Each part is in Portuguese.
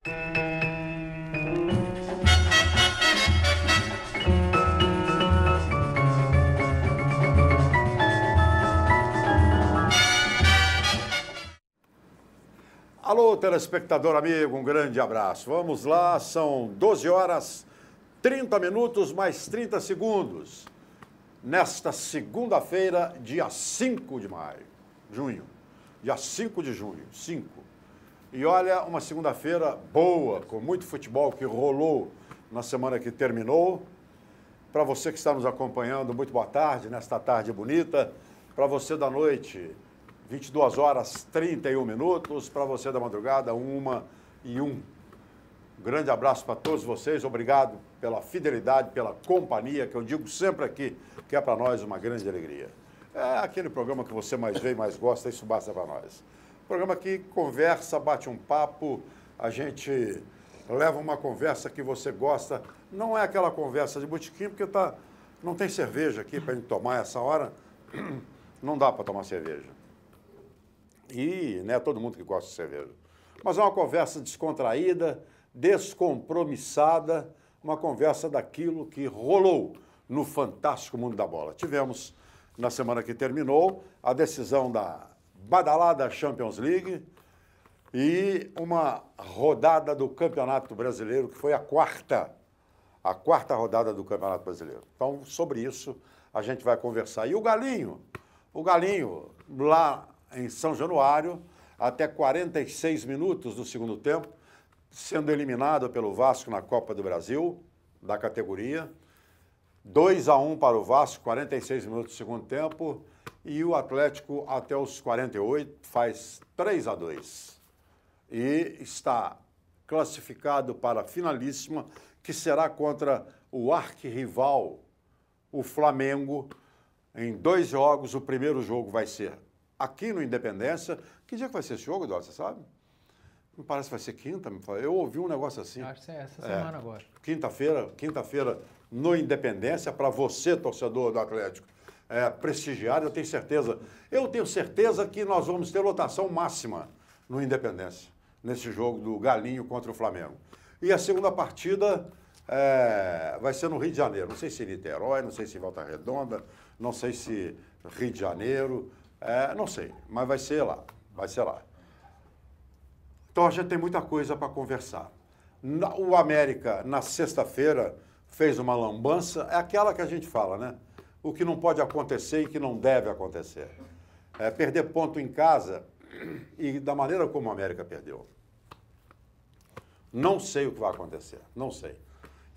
Alô, telespectador amigo, um grande abraço. Vamos lá, são 12 horas, 30 minutos mais 30 segundos. Nesta segunda-feira, dia 5 de maio, junho. Dia 5 de junho, 5. E olha, uma segunda-feira boa, com muito futebol que rolou na semana que terminou. Para você que está nos acompanhando, muito boa tarde, nesta tarde bonita. Para você da noite, 22 horas 31 minutos, para você da madrugada, 1h01. Um grande abraço para todos vocês, obrigado pela fidelidade, pela companhia, que eu digo sempre aqui, que é para nós uma grande alegria. É aquele programa que você mais vê e mais gosta, isso basta para nós. Programa que conversa, bate um papo, a gente leva uma conversa que você gosta, não é aquela conversa de botequim, porque não tem cerveja aqui para a gente tomar essa hora, não dá para tomar cerveja. E não é todo mundo que gosta de cerveja. Mas é uma conversa descontraída, descompromissada, uma conversa daquilo que rolou no fantástico mundo da bola. Tivemos, na semana que terminou, a decisão da badalada Champions League e uma rodada do Campeonato Brasileiro, que foi a quarta rodada do Campeonato Brasileiro. Então, sobre isso, a gente vai conversar. E o Galinho lá em São Januário, até 46 minutos do segundo tempo, sendo eliminado pelo Vasco na Copa do Brasil, da categoria. 2-1 para o Vasco, 46 minutos do segundo tempo, e o Atlético, até os 48, faz 3-2. E está classificado para a finalíssima, que será contra o arquirrival, o Flamengo, em 2 jogos. O primeiro jogo vai ser aqui no Independência. Que dia que vai ser esse jogo, Eduardo, você sabe? Me parece que vai ser quinta. Eu ouvi um negócio assim. Acho que é essa semana agora. Quinta-feira no Independência, para você, torcedor do Atlético, prestigiar, eu tenho certeza que nós vamos ter lotação máxima no Independência, nesse jogo do Galinho contra o Flamengo. E a segunda partida vai ser no Rio de Janeiro. Não sei se Niterói, não sei se Volta Redonda, não sei se Rio de Janeiro, não sei, mas vai ser lá. Então, a gente tem muita coisa para conversar. O América, na sexta-feira, fez uma lambança. É aquela que a gente fala, né? O que não pode acontecer e que não deve acontecer. Perder ponto em casa e da maneira como o América perdeu. Não sei o que vai acontecer, não sei.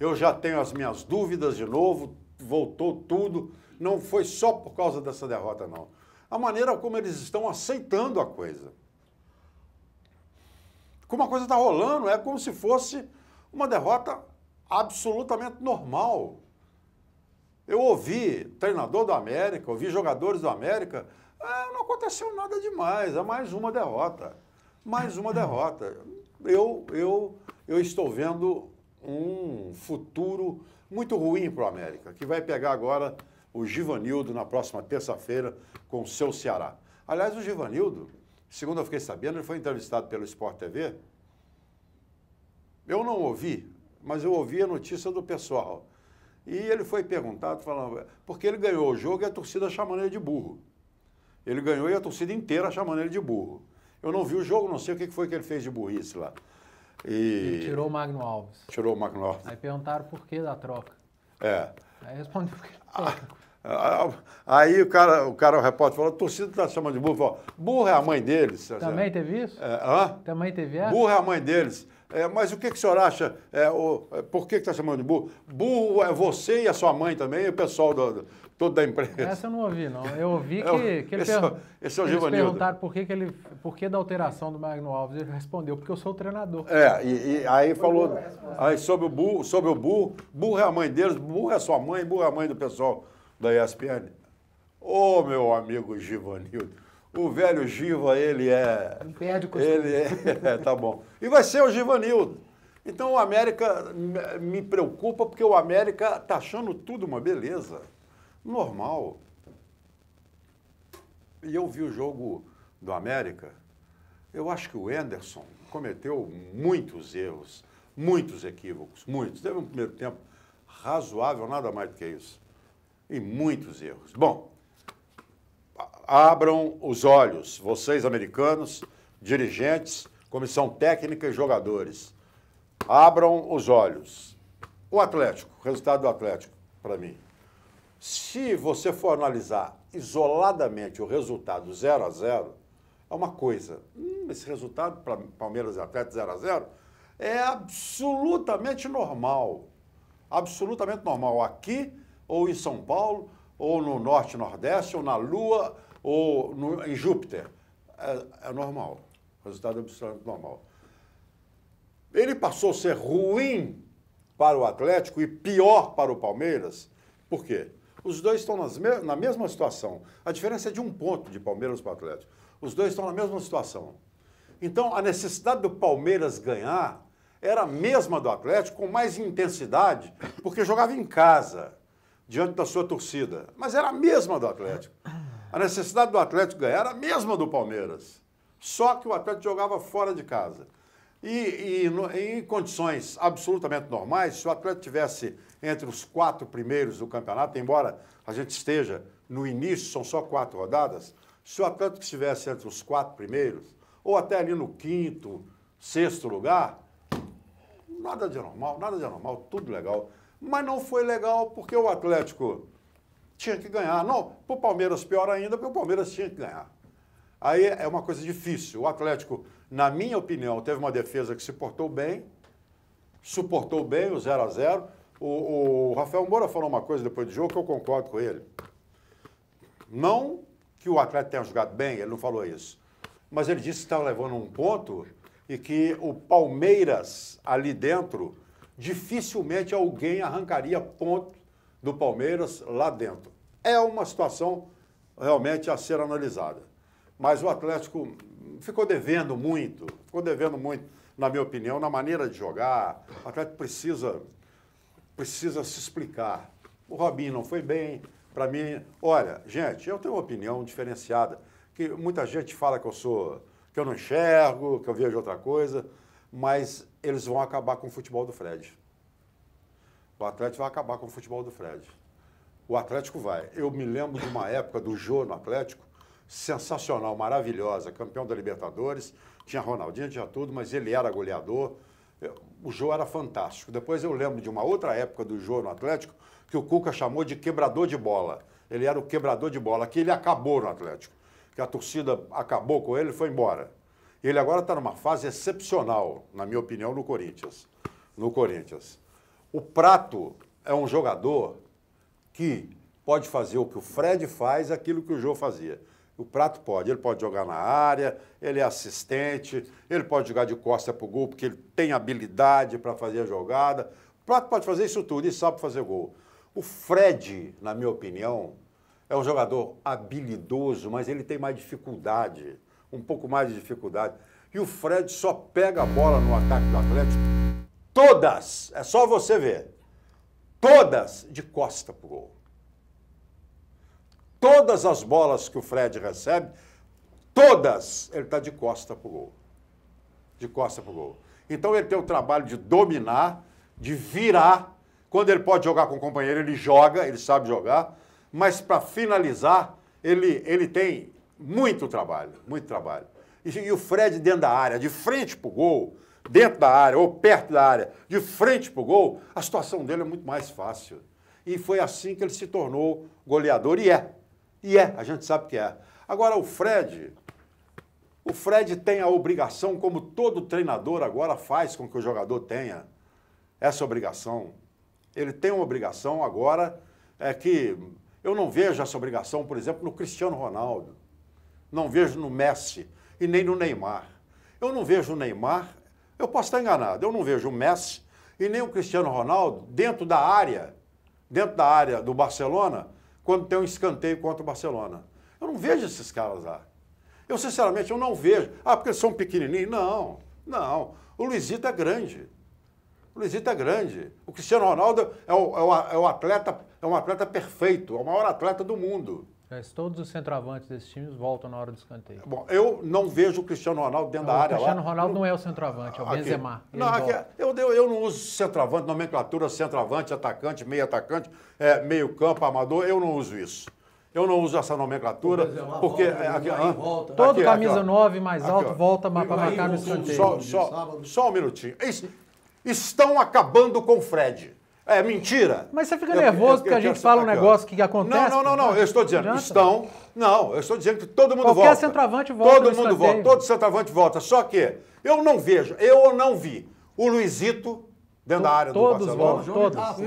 Eu já tenho as minhas dúvidas de novo, voltou tudo. Não foi só por causa dessa derrota, não. A maneira como eles estão aceitando a coisa. Como a coisa está rolando, é como se fosse uma derrota absolutamente normal. Eu ouvi treinador do América, ouvi jogadores do América, não aconteceu nada demais, é mais uma derrota. Mais uma derrota. Eu estou vendo um futuro muito ruim para o América, que vai pegar agora o Givanildo na próxima terça-feira com o seu Ceará. Aliás, o Givanildo, segundo eu fiquei sabendo, ele foi entrevistado pelo Sport TV. Eu não ouvi, mas eu ouvi a notícia do pessoal. E ele foi perguntado, falando, porque ele ganhou o jogo e a torcida chamando ele de burro. Ele ganhou e a torcida inteira chamando ele de burro. Eu não vi o jogo, não sei o que foi que ele fez de burrice lá. E tirou o Magno Alves. Tirou o Magno Alves. Aí perguntaram por que da troca. Aí respondeu porque Aí o repórter falou, a torcida está chamando de burro. Falou, burro é a mãe deles. Também teve isso? Também teve essa? Burro é a mãe deles. Mas o que o senhor acha? Por que está chamando de burro? Burro é você e a sua mãe também, e o pessoal todo da empresa. Essa eu não ouvi, não. Eu ouvi que esse é o eles Givanildo. perguntaram por que da alteração do Magno Alves. Ele respondeu, porque eu sou o treinador. E aí falou sobre o burro é a mãe deles, burro é a sua mãe, burro é a mãe do pessoal da ESPN. Ô, meu amigo Givanildo, o velho Giva, ele é... Não perde o costume. Tá bom. E vai ser o Givanildo. Então o América me preocupa, porque o América tá achando tudo uma beleza. Normal. E eu vi o jogo do América, Eu acho que o Anderson cometeu muitos erros, muitos equívocos, muitos. Teve um primeiro tempo razoável, nada mais do que isso. E muitos erros. Bom, abram os olhos, vocês americanos, dirigentes, comissão técnica e jogadores. Abram os olhos. O Atlético, o resultado do Atlético, para mim. Se você for analisar isoladamente o resultado 0-0, é uma coisa. Esse resultado para Palmeiras e Atlético 0-0 é absolutamente normal. Absolutamente normal. Aqui, ou em São Paulo, ou no Norte e Nordeste, ou na Lua, ou em Júpiter. É normal. O resultado é absolutamente normal. Ele passou a ser ruim para o Atlético e pior para o Palmeiras. Por quê? Os dois estão na mesma situação. A diferença é de 1 ponto de Palmeiras para o Atlético. Os dois estão na mesma situação. Então, a necessidade do Palmeiras ganhar era a mesma do Atlético, com mais intensidade, porque jogava em casa, diante da sua torcida. Mas era a mesma do Atlético. A necessidade do Atlético ganhar era a mesma do Palmeiras. Só que o Atlético jogava fora de casa. E em condições absolutamente normais, se o Atlético tivesse entre os 4 primeiros do campeonato, embora a gente esteja no início, são só 4 rodadas, se o Atlético estivesse entre os 4 primeiros, ou até ali no 5º, 6º lugar, nada de anormal, tudo legal. Mas não foi legal porque o Atlético tinha que ganhar. Não, para o Palmeiras pior ainda, porque o Palmeiras tinha que ganhar. Aí é uma coisa difícil. O Atlético, na minha opinião, teve uma defesa que se portou bem, suportou bem o 0-0. O Rafael Moura falou uma coisa depois do jogo que eu concordo com ele. Não que o Atlético tenha jogado bem, ele não falou isso. Mas ele disse que estava levando 1 ponto e que o Palmeiras, ali dentro, dificilmente alguém arrancaria ponto do Palmeiras lá dentro. É uma situação realmente a ser analisada. Mas o Atlético ficou devendo muito, na minha opinião, na maneira de jogar. O Atlético precisa se explicar. O Robinho não foi bem, para mim. Olha, gente, eu tenho uma opinião diferenciada, que muita gente fala que eu não enxergo, que eu vejo outra coisa, mas eles vão acabar com o futebol do Fred. O Atlético vai acabar com o futebol do Fred. O Atlético vai. Eu me lembro de uma época do Jô no Atlético, sensacional, maravilhosa, campeão da Libertadores, tinha Ronaldinho, tinha tudo, mas ele era goleador. O Jô era fantástico. Depois eu lembro de uma outra época do Jô no Atlético, que o Cuca chamou de quebrador de bola. Ele era o quebrador de bola, que ele acabou no Atlético. Que a torcida acabou com ele e foi embora. Ele agora está numa fase excepcional, na minha opinião, no Corinthians. O Prato é um jogador que pode fazer o que o Fred faz, aquilo que o Jô fazia. O Prato pode, ele pode jogar na área, ele é assistente, ele pode jogar de costa para o gol, porque ele tem habilidade para fazer a jogada. O Prato pode fazer isso tudo e sabe fazer gol. O Fred, na minha opinião, é um jogador habilidoso, mas ele tem mais dificuldade, um pouco mais de dificuldade. E o Fred só pega a bola no ataque do Atlético, todas, é só você ver, todas de costa para o gol. Todas as bolas que o Fred recebe, todas, ele está de costa para o gol. De costa para o gol. Então ele tem o trabalho de dominar, de virar. Quando ele pode jogar com o companheiro, ele joga, ele sabe jogar. Mas para finalizar, ele tem muito trabalho, muito trabalho. E o Fred dentro da área, de frente para o gol, dentro da área ou perto da área, de frente para o gol, a situação dele é muito mais fácil. E foi assim que ele se tornou goleador, e é. A gente sabe que é. Agora, o Fred tem a obrigação, como todo treinador agora faz com que o jogador tenha essa obrigação. Ele tem uma obrigação agora, que eu não vejo essa obrigação, por exemplo, no Cristiano Ronaldo. Não vejo no Messi e nem no Neymar. Eu não vejo o Neymar, eu posso estar enganado, eu não vejo o Messi e nem o Cristiano Ronaldo dentro da área do Barcelona, quando tem um escanteio contra o Barcelona. Eu não vejo esses caras lá. Eu, sinceramente, eu não vejo. Ah, porque eles são pequenininhos? Não. O Luizito é grande. O Cristiano Ronaldo é um atleta perfeito, é o maior atleta do mundo. Mas todos os centroavantes desses times voltam na hora do escanteio. Bom, eu não vejo o Cristiano Ronaldo dentro da área lá. O Cristiano Ronaldo não é o centroavante, é o Benzema. Não, eu não uso centroavante, nomenclatura centroavante, atacante, meio meio campo, amador, eu não uso isso. Eu não uso essa nomenclatura, porque... Todo camisa 9 mais alto volta para marcar no escanteio. Só um minutinho. Estão acabando com o Fred. É mentira. Mas você fica nervoso porque a gente fala um negócio que acontece? Não. Eu estou dizendo, estão... Não, eu estou dizendo que todo mundo volta. Qualquer centroavante volta. Todo mundo volta, todo centroavante volta. Só que eu não vi o Luizito dentro da área do Barcelona. Todos.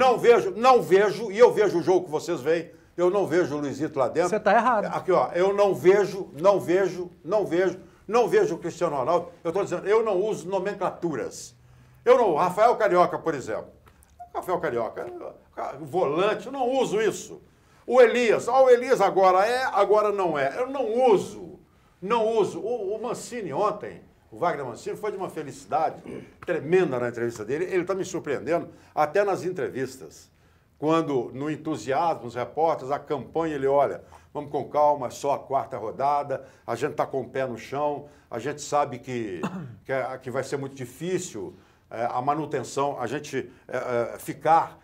Não vejo, e eu vejo o jogo que vocês veem, eu não vejo o Luizito lá dentro. Você está errado. Aqui, ó, eu não vejo o Cristiano Ronaldo. Eu estou dizendo, eu não uso nomenclaturas. Rafael Carioca, por exemplo. Rafael Carioca, volante, eu não uso isso. O Elias agora não é. Eu não uso. O Mancini ontem, o Wagner Mancini, foi de uma felicidade tremenda na entrevista dele. Ele está me surpreendendo até nas entrevistas. Quando, no entusiasmo, os repórteres, a campanha, ele olha, vamos com calma, só a 4ª rodada, a gente está com o pé no chão, a gente sabe que vai ser muito difícil a manutenção, a gente ficar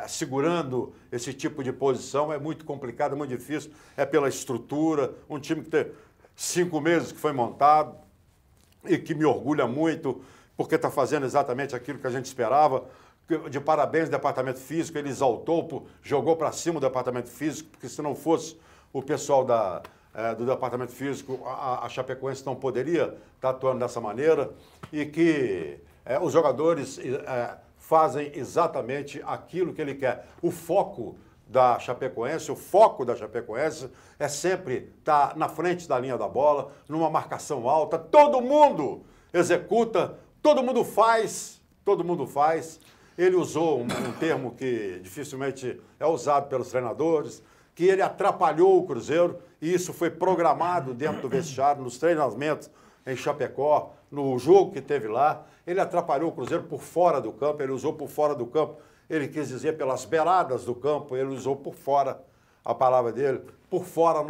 segurando esse tipo de posição é muito complicado, é muito difícil, é pela estrutura, um time que tem 5 meses que foi montado e que me orgulha muito, porque está fazendo exatamente aquilo que a gente esperava. De parabéns, departamento físico, ele exaltou, jogou para cima o departamento físico, porque se não fosse o pessoal do departamento físico, a Chapecoense não poderia estar atuando dessa maneira, e que os jogadores fazem exatamente aquilo que ele quer. O foco da Chapecoense é sempre estar na frente da linha da bola, numa marcação alta, todo mundo executa, todo mundo faz. Ele usou um termo que dificilmente é usado pelos treinadores, que ele atrapalhou o Cruzeiro, e isso foi programado dentro do vestiário, nos treinamentos em Chapecó, no jogo que teve lá. Ele atrapalhou o Cruzeiro por fora do campo, ele usou por fora do campo, ele quis dizer pelas beiradas do campo, ele usou por fora a palavra dele. Por fora,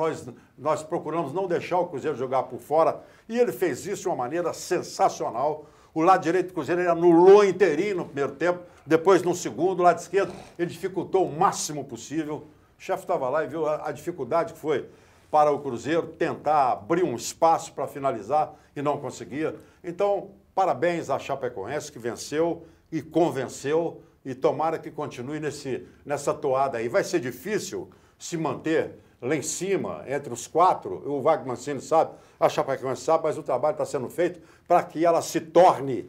nós procuramos não deixar o Cruzeiro jogar por fora, e ele fez isso de uma maneira sensacional. O lado direito do Cruzeiro ele anulou inteirinho no primeiro tempo, depois no segundo, o lado esquerdo ele dificultou o máximo possível. O chefe estava lá e viu a dificuldade que foi para o Cruzeiro tentar abrir um espaço para finalizar e não conseguia. Então, parabéns à Chapecoense que venceu e convenceu, e tomara que continue nessa toada aí. Vai ser difícil se manter lá em cima, entre os 4, o Wagner Mancini sabe, a Chapecoense sabe, mas o trabalho está sendo feito para que ela se torne,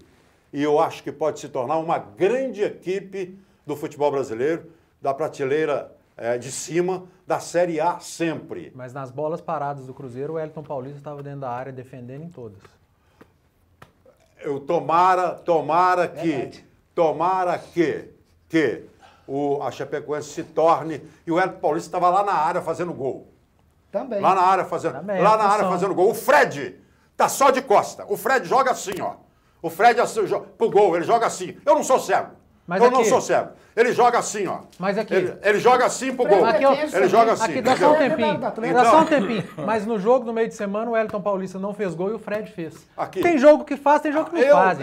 e eu acho que pode se tornar, uma grande equipe do futebol brasileiro, da prateleira de cima, da Série A sempre. Mas nas bolas paradas do Cruzeiro, o Wellington Paulista estava dentro da área defendendo em todas. Tomara que a Chapecoense se torne, e o Wellington Paulista estava lá na área fazendo gol. Também. Lá na área fazendo gol. O Fred tá só de costa. O Fred joga assim, ó. O Fred pro gol, ele joga assim. Eu não sou cego. Não sou cego. Ele joga assim, ó. Mas aqui... Ele joga assim pro gol. Aqui, ó, ele joga assim. Aqui dá só um tempinho. Dá só um tempinho. Mas no jogo, no meio de semana, o Wellington Paulista não fez gol e o Fred fez. Aqui. Tem jogo que faz, tem jogo que não faz.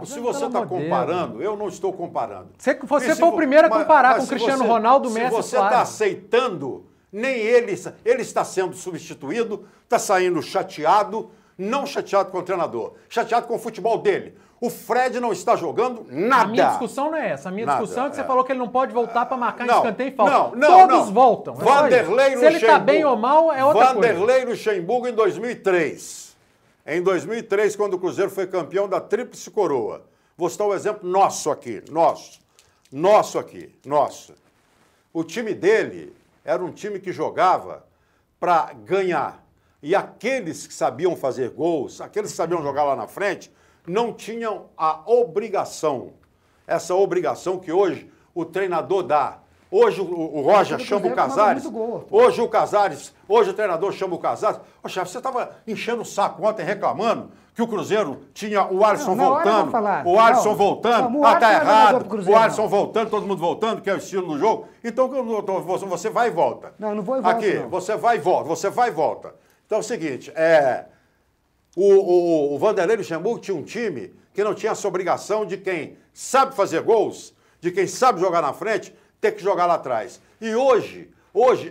Se você está comparando, eu não estou comparando. Você foi o primeiro a comparar com o Cristiano Ronaldo, Messi e Suárez. Se você está aceitando, nem ele está sendo substituído, está saindo chateado, não chateado com o treinador, chateado com o futebol dele. O Fred não está jogando nada. A minha discussão não é essa. A minha discussão é que você falou que ele não pode voltar para marcar em não, escanteio e falta. Não, Todos voltam. Vanderlei Luxemburgo. Se ele está bem ou mal, é outra coisa. Vanderlei Luxemburgo em 2003. Em 2003, quando o Cruzeiro foi campeão da Tríplice Coroa. Vou citar um exemplo nosso aqui. Nosso aqui. O time dele era um time que jogava para ganhar. E aqueles que sabiam fazer gols, aqueles que sabiam jogar lá na frente, não tinham a obrigação, essa obrigação que hoje o treinador dá Hoje o Roger chama o Casares. Hoje o Casares, hoje o treinador chama o Casares. Ô, chefe, você estava enchendo o saco ontem reclamando que o Cruzeiro tinha o Alisson voltando. O Alisson voltando. Ah, tá errado. O Alisson voltando, todo mundo voltando, que é o estilo do jogo. Então você vai e volta. Não vou e volta. Aqui, não. você vai e volta, você vai e volta. Então é o seguinte, o Vanderlei Luxemburgo tinha um time que não tinha essa obrigação de quem sabe fazer gols, de quem sabe jogar na frente, ter que jogar lá atrás. E hoje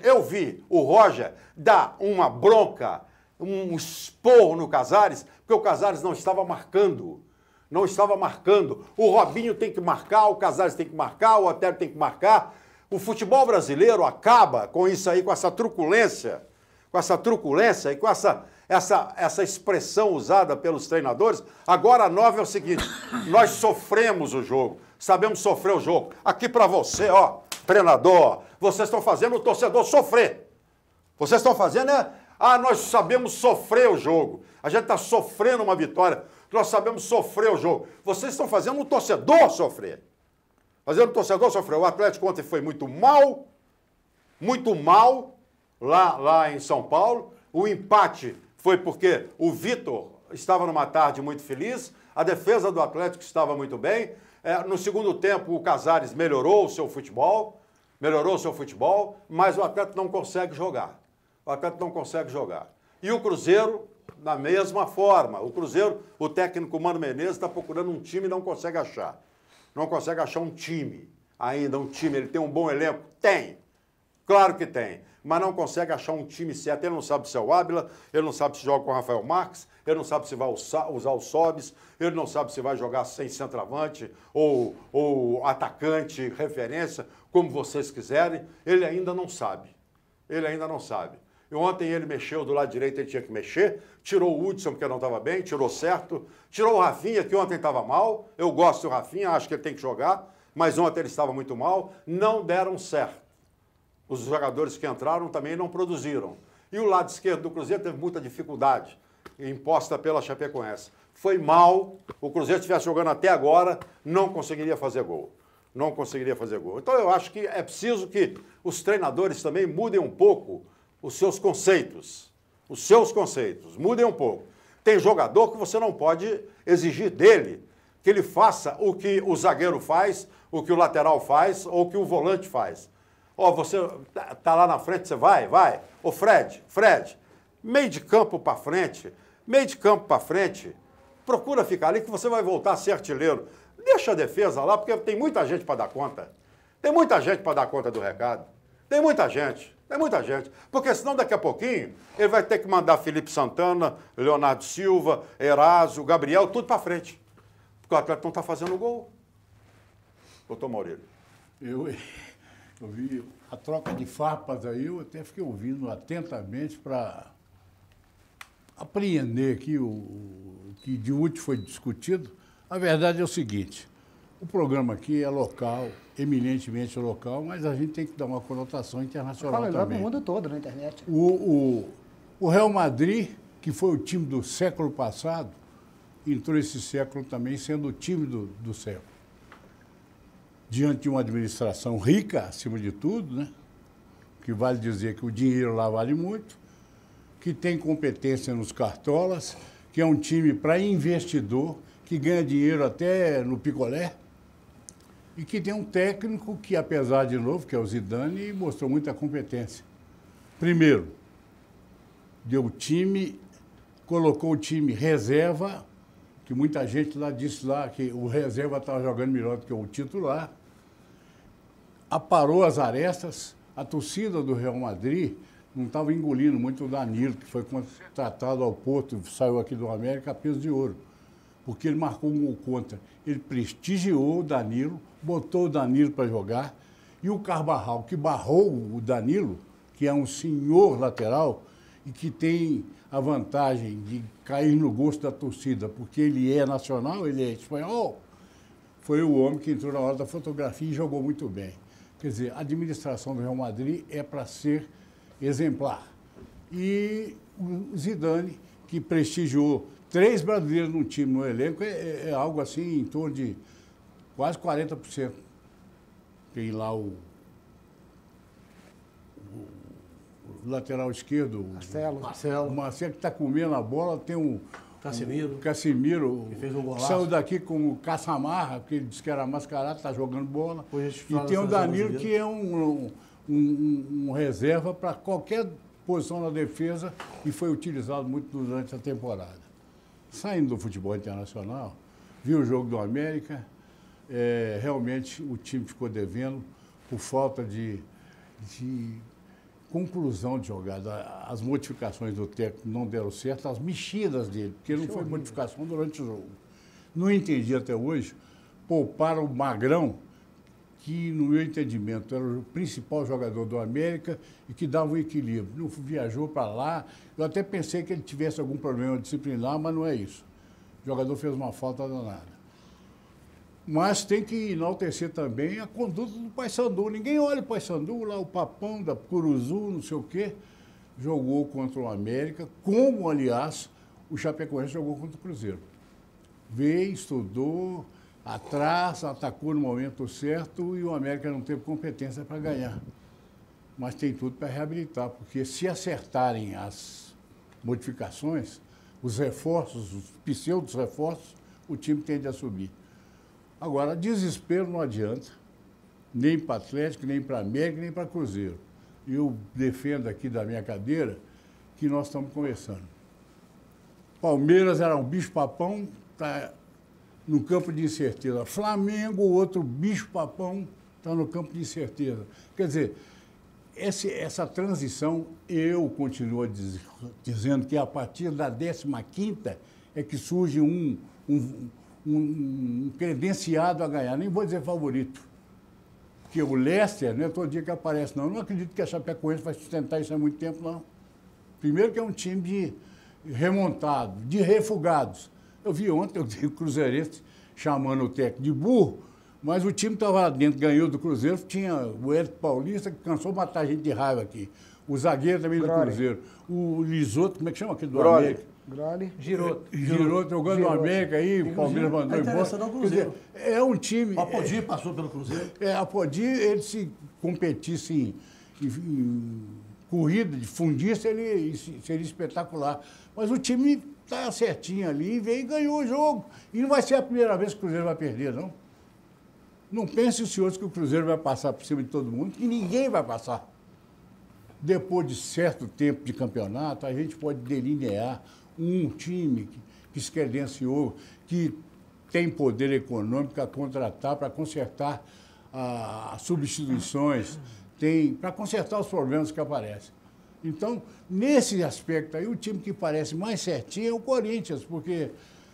eu vi o Roger dar uma bronca, um esporro no Casares, porque o Casares não estava marcando. Não estava marcando. O Robinho tem que marcar, o Casares tem que marcar, o Otero tem que marcar. O futebol brasileiro acaba com isso aí, com essa truculência e com essa expressão usada pelos treinadores. Agora a nova é o seguinte, nós sofremos o jogo, sabemos sofrer o jogo. Aqui para você, ó, treinador, vocês estão fazendo o torcedor sofrer. Vocês estão fazendo, nós sabemos sofrer o jogo. A gente está sofrendo uma vitória, nós sabemos sofrer o jogo. Vocês estão fazendo o torcedor sofrer. Fazendo o torcedor sofrer. O Atlético ontem foi muito mal lá em São Paulo. O empate foi porque o Vitor estava numa tarde muito feliz, a defesa do Atlético estava muito bem. No segundo tempo, o Casares melhorou o seu futebol, mas o Atlético não consegue jogar. E o Cruzeiro, da mesma forma. O Cruzeiro, o técnico Mano Menezes está procurando um time e não consegue achar. Não consegue achar um time ainda, Ele tem um bom elenco? Tem. Claro que tem. Mas não consegue achar um time certo. Ele não sabe se é o Ábila, ele não sabe se joga com o Rafael Marques, ele não sabe se vai usar o Sobis, ele não sabe se vai jogar sem centroavante ou atacante, referência, como vocês quiserem. Ele ainda não sabe. E ontem ele mexeu do lado direito, ele tinha que mexer, tirou o Hudson porque não estava bem, tirou certo, tirou o Rafinha, que ontem estava mal. Eu gosto do Rafinha, acho que ele tem que jogar, mas ontem ele estava muito mal. Não deram certo. Os jogadores que entraram também não produziram. E o lado esquerdo do Cruzeiro teve muita dificuldade, imposta pela Chapecoense. Foi mal, o Cruzeiro estivesse jogando até agora, não conseguiria fazer gol. Então eu acho que é preciso que os treinadores também mudem um pouco os seus conceitos. Mudem um pouco. Tem jogador que você não pode exigir dele que ele faça o que o zagueiro faz, o que o lateral faz ou o que o volante faz. Você tá lá na frente, você vai. Ô, Fred, meio de campo para frente, procura ficar ali que você vai voltar a ser artilheiro. Deixa a defesa lá, porque tem muita gente para dar conta. Tem muita gente para dar conta do recado. Tem muita gente. Porque senão daqui a pouquinho ele vai ter que mandar Felipe Santana, Leonardo Silva, Eraso, Gabriel, tudo para frente. Porque o Atlético não está fazendo gol. Doutor Maurílio. Eu vi a troca de farpas aí, eu até fiquei ouvindo atentamente para apreender aqui o que de útil foi discutido. A verdade é o seguinte, o programa aqui é local, eminentemente local, mas a gente tem que dar uma conotação internacional também. Fala no mundo todo, na internet. O Real Madrid, que foi o time do século passado, entrou esse século também sendo o time do século. Diante de uma administração rica, acima de tudo, né? Que vale dizer que o dinheiro lá vale muito, que tem competência nos cartolas, que é um time para investidor, que ganha dinheiro até no picolé, e que tem um técnico que, apesar de novo, que é o Zidane, mostrou muita competência. Primeiro, colocou o time reserva, que muita gente lá disse lá que o reserva estava jogando melhor do que o titular, aparou as arestas, a torcida do Real Madrid não estava engolindo muito o Danilo, que foi contratado ao Porto, saiu aqui do América a peso de ouro, porque ele marcou um gol contra. Ele prestigiou o Danilo, botou o Danilo para jogar, e o Carvajal, que barrou o Danilo, que é um senhor lateral, e que tem a vantagem de cair no gosto da torcida, porque ele é nacional, ele é espanhol, foi o homem que entrou na hora da fotografia e jogou muito bem. Quer dizer, a administração do Real Madrid é para ser exemplar. E o Zidane, que prestigiou 3 brasileiros no time, no elenco, é algo assim em torno de quase 40%. Tem lá o lateral esquerdo. Marcelo. O Marcelo que está comendo a bola, tem um... Casemiro. O Casemiro, que fez um golaço. saiu daqui com o Caçamarra, porque ele disse que era mascarado, está jogando bola. Depois E tem o Danilo, que é um reserva para qualquer posição na defesa e foi utilizado muito durante a temporada. Saindo do futebol internacional, vi o jogo do América, realmente o time ficou devendo por falta de conclusão de jogada. As modificações do técnico não deram certo, as mexidas dele, porque não foi modificação durante o jogo. Não entendi até hoje, pouparam o Magrão, que, no meu entendimento, era o principal jogador do América e que dava um equilíbrio. Não viajou para lá. Eu até pensei que ele tivesse algum problema disciplinar, mas não é isso. O jogador fez uma falta danada. Mas tem que enaltecer também a conduta do Paysandu. Ninguém olha o Paysandu, lá o Papão da Curuzu, não sei o quê, jogou contra o América, como, aliás, o Chapecoense jogou contra o Cruzeiro. Veio, estudou, atrás, atacou no momento certo e o América não teve competência para ganhar. Mas tem tudo para reabilitar, porque se acertarem as modificações, os reforços, os pseudos reforços, o time tende a subir. Agora, desespero não adianta, nem para Atlético, nem para América, nem para Cruzeiro. Eu defendo aqui da minha cadeira que nós estamos conversando. Palmeiras era um bicho-papão, está no campo de incerteza. Flamengo, outro bicho-papão, está no campo de incerteza. Quer dizer, essa transição, eu continuo dizendo que a partir da 15ª é que surge um credenciado a ganhar. Nem vou dizer favorito. Porque o Leicester, não é todo dia que aparece, não. Eu não acredito que a Chapecoense vai sustentar isso há muito tempo, não. Primeiro que é um time de remontado, de refugados. Eu vi ontem o Cruzeirense chamando o técnico de burro, mas o time estava lá dentro, ganhou do Cruzeiro, tinha o Hélio Paulista, que cansou de matar a gente de raiva aqui. O zagueiro também do Cruzeiro. O Lisoto, como é que chama aquele do América? Giroto Jogando no América aí, o Palmeiras mandou embora. Quer dizer, é um time... O Apodi passou pelo Cruzeiro. Apodi, ele se competisse em corrida de fundista, ele seria espetacular. Mas o time está certinho ali, veio e ganhou o jogo. E não vai ser a primeira vez que o Cruzeiro vai perder, não. Não pense os senhores que o Cruzeiro vai passar por cima de todo mundo, que ninguém vai passar. Depois de certo tempo de campeonato, a gente pode delinear um time que se credenciou, que tem poder econômico para contratar, para consertar as substituições, para consertar os problemas que aparecem. Então, nesse aspecto aí, o time que parece mais certinho é o Corinthians,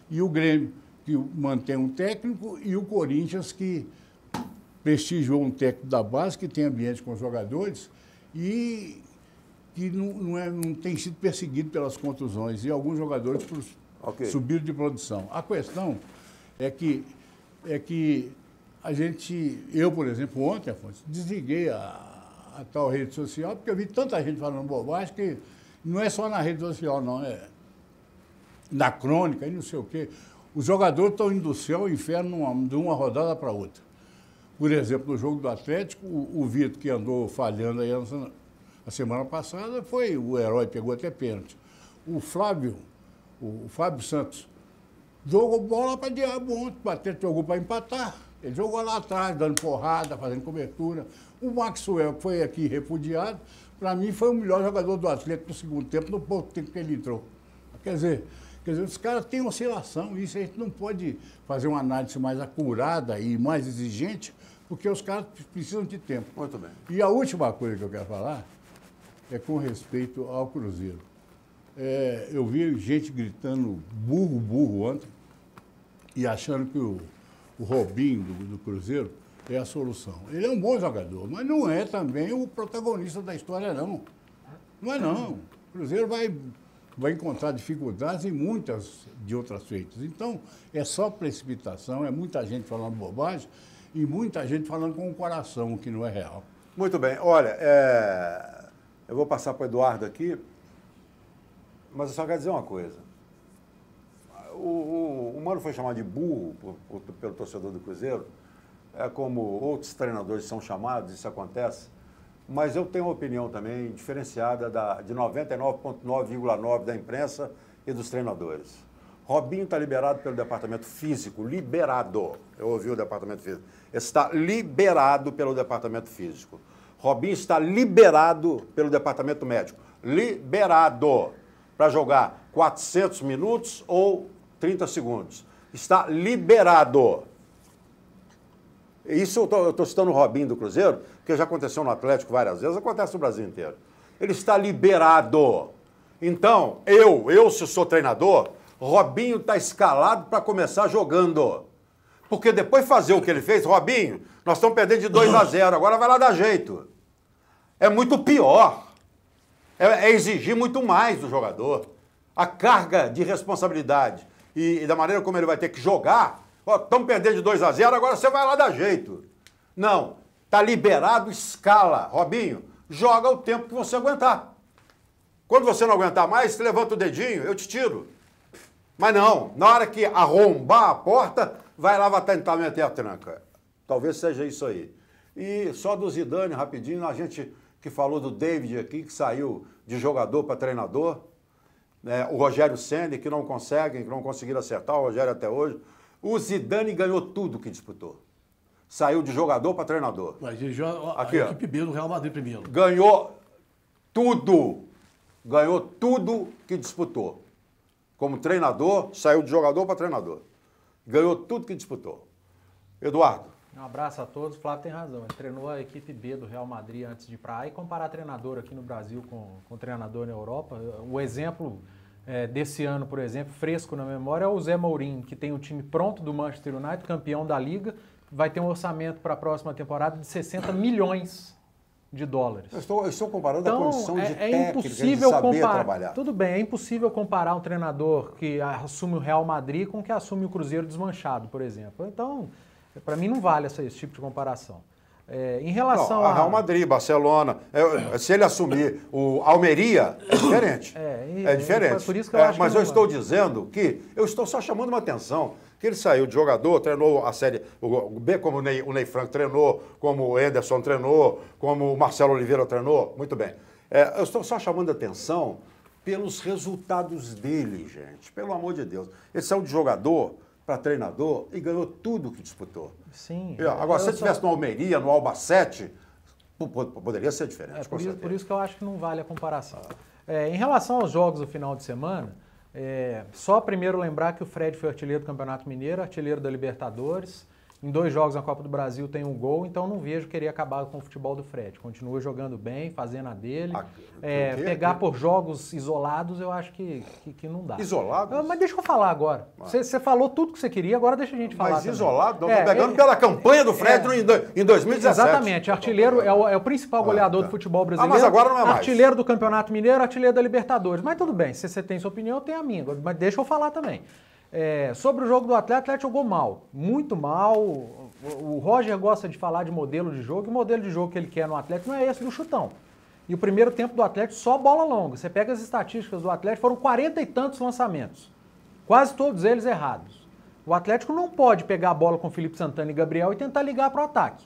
e o Grêmio, que mantém um técnico, e o Corinthians, que prestigiou um técnico da base, que tem ambiente com os jogadores, e que não tem sido perseguido pelas contusões, e alguns jogadores subiram de produção. A questão é que eu, por exemplo, ontem, Afonso, desliguei a tal rede social, porque eu vi tanta gente falando bobagem que não é só na rede social, não, é na crônica e não sei o quê. Os jogadores estão indo do céu ao inferno de uma rodada para outra. Por exemplo, no jogo do Atlético, o Vitor, que andou falhando aí a semana passada, foi o herói, pegou até pênalti. O Fábio Santos, jogou bola para diabo ontem, jogou para empatar. Ele jogou lá atrás, dando porrada, fazendo cobertura. O Maxwell, que foi aqui repudiado, para mim foi o melhor jogador do Atlético no segundo tempo, no pouco tempo que ele entrou. Quer dizer, os caras têm oscilação, isso a gente não pode fazer uma análise mais acurada e mais exigente, porque os caras precisam de tempo. Muito bem. E a última coisa que eu quero falar é com respeito ao Cruzeiro. Eu vi gente gritando burro, burro ontem e achando que o Robinho do Cruzeiro é a solução. Ele é um bom jogador, mas não é também o protagonista da história, não. Não é, não. O Cruzeiro vai encontrar dificuldades em muitas de outras feitas. Então, é só precipitação, é muita gente falando bobagem e muita gente falando com o coração, o que não é real. Muito bem. Olha, eu vou passar para o Eduardo aqui, mas eu só quero dizer uma coisa. O Mano foi chamado de burro pelo torcedor do Cruzeiro, como outros treinadores são chamados, isso acontece, Mas eu tenho uma opinião também diferenciada de 99,9,9% da imprensa e dos treinadores. Robinho está liberado pelo departamento físico, liberado. Eu ouvi o departamento físico. Está liberado pelo departamento físico. Robinho está liberado pelo departamento médico. Liberado para jogar 400 minutos ou 30 segundos. Está liberado. Isso eu estou citando o Robinho do Cruzeiro, porque já aconteceu no Atlético várias vezes, acontece no Brasil inteiro. Ele está liberado. Então, se sou treinador, Robinho está escalado para começar jogando. Porque depois de fazer o que ele fez, Robinho, nós estamos perdendo de 2-0, agora vai lá dar jeito. É muito pior. É exigir muito mais do jogador. A carga de responsabilidade e da maneira como ele vai ter que jogar. Estamos perdendo de 2-0, agora você vai lá dar jeito. Não, está liberado, escala. Robinho, joga o tempo que você aguentar. Quando você não aguentar mais, você levanta o dedinho, eu te tiro. Mas não, na hora que arrombar a porta, vai lá, vai tentar meter a tranca. Talvez seja isso aí. E só do Zidane, rapidinho, a gente que falou do David aqui, que saiu de jogador para treinador, né? O Rogério Ceni, que não conseguiram acertar, o Rogério até hoje. O Zidane ganhou tudo que disputou. Saiu de jogador para treinador. Mas ele joga aqui, a equipe B do Real Madrid primeiro. Ganhou tudo. Ganhou tudo que disputou. Como treinador, saiu de jogador para treinador. Ganhou tudo que disputou. Eduardo. Um abraço a todos. O Flávio tem razão. Ele treinou a equipe B do Real Madrid antes de ir para A e comparar treinador aqui no Brasil com treinador na Europa. O exemplo desse ano, por exemplo, fresco na memória, é o Zé Mourinho, que tem o time pronto do Manchester United, campeão da Liga, vai ter um orçamento para a próxima temporada de 60 milhões de dólares. Eu estou comparando então, a condição de técnica, impossível de saber comparar, trabalhar. Tudo bem, é impossível comparar um treinador que assume o Real Madrid com o que assume o Cruzeiro desmanchado, por exemplo. Então, para mim não vale esse tipo de comparação. Em relação a Real Madrid, Barcelona, se ele assumir o Almeria, é diferente. É diferente. Por isso que eu acho mas que eu estou dizendo que eu estou só chamando uma atenção. Que ele saiu de jogador, treinou a série o B, como o Ney Franco treinou, como o Ederson treinou, como o Marcelo Oliveira treinou. Muito bem. Eu estou só chamando a atenção pelos resultados dele, gente. Pelo amor de Deus. Ele saiu de jogador para treinador e ganhou tudo que disputou. Sim. Agora, se ele estivesse no Almeria, no Albacete, poderia ser diferente. Por isso que eu acho que não vale a comparação. Em relação aos jogos do final de semana, só primeiro lembrar que o Fred foi artilheiro do Campeonato Mineiro, artilheiro da Libertadores. Em 2 jogos na Copa do Brasil tem um gol, então não vejo querer acabar com o futebol do Fred. Continua jogando bem, fazendo a dele. Pegar por jogos isolados, eu acho que não dá. Isolados? Mas deixa eu falar agora. Você falou tudo que você queria, agora deixa a gente falar. Mas isolado? Não, estou pegando pela campanha do Fred em 2017. Exatamente. Artilheiro é o principal goleador do futebol brasileiro. Mas agora não é mais. Artilheiro do Campeonato Mineiro, artilheiro da Libertadores. Mas tudo bem, se você tem sua opinião, eu tenho a minha. Mas deixa eu falar também. Sobre o jogo do Atlético jogou mal, muito mal. O Roger gosta de falar de modelo de jogo, e o modelo de jogo que ele quer no Atlético não é esse do chutão. E o primeiro tempo do Atlético só bola longa. Você pega as estatísticas do Atlético, foram 40 e tantos lançamentos, quase todos eles errados. O Atlético não pode pegar a bola com Felipe Santana e Gabriel e tentar ligar para o ataque.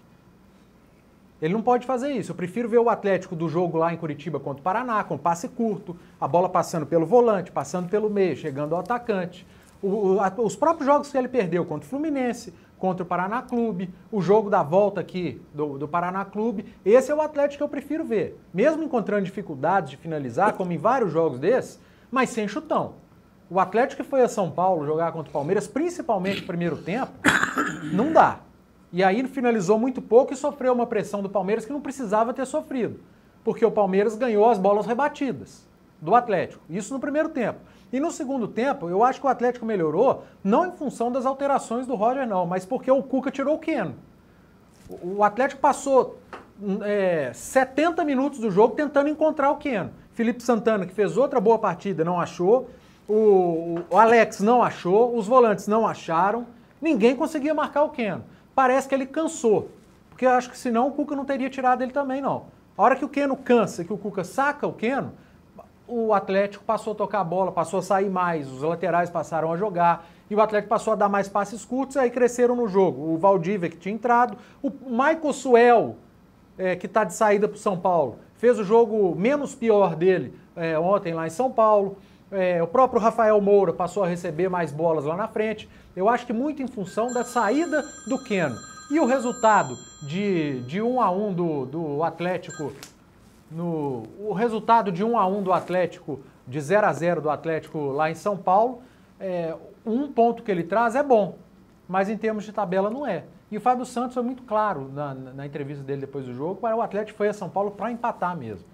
Ele não pode fazer isso. Eu prefiro ver o Atlético do jogo lá em Curitiba contra o Paraná, com passe curto, a bola passando pelo volante, passando pelo meio, chegando ao atacante. Os próprios jogos que ele perdeu contra o Fluminense, contra o Paraná Clube, o jogo da volta aqui do Paraná Clube, esse é o Atlético que eu prefiro ver. Mesmo encontrando dificuldades de finalizar, como em vários jogos desses, mas sem chutão. O Atlético que foi a São Paulo jogar contra o Palmeiras, principalmente no primeiro tempo, não dá. E aí finalizou muito pouco e sofreu uma pressão do Palmeiras que não precisava ter sofrido, porque o Palmeiras ganhou as bolas rebatidas do Atlético. Isso no primeiro tempo. E no segundo tempo, eu acho que o Atlético melhorou, não em função das alterações do Roger, não, mas porque o Cuca tirou o Keno. O Atlético passou 70 minutos do jogo tentando encontrar o Keno. Felipe Santana, que fez outra boa partida, não achou. O Alex não achou. Os volantes não acharam. Ninguém conseguia marcar o Keno. Parece que ele cansou. Porque eu acho que senão o Cuca não teria tirado ele também, não. A hora que o Keno cansa, que o Cuca saca o Keno, o Atlético passou a tocar a bola, passou a sair mais, os laterais passaram a jogar, e o Atlético passou a dar mais passes curtos, aí cresceram no jogo. O Valdívia, que tinha entrado, o Michael Suel, que está de saída para o São Paulo, fez o jogo menos pior dele ontem lá em São Paulo. O próprio Rafael Moura passou a receber mais bolas lá na frente. Eu acho que muito em função da saída do Keno. E o resultado de 1-1 do Atlético, o resultado de 1-1 do Atlético, de 0-0 do Atlético lá em São Paulo, um ponto que ele traz é bom, mas em termos de tabela não é. E o Fábio Santos foi muito claro na entrevista dele depois do jogo, o Atlético foi a São Paulo para empatar mesmo,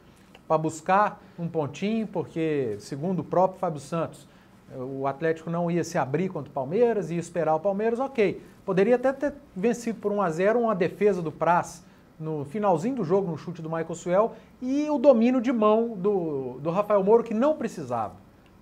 para buscar um pontinho, porque, segundo o próprio Fábio Santos, o Atlético não ia se abrir contra o Palmeiras, ia esperar o Palmeiras, ok. Poderia até ter vencido por 1-0, uma defesa do Praz no finalzinho do jogo, no chute do Michael Suel, e o domínio de mão do Rafael Moura, que não precisava.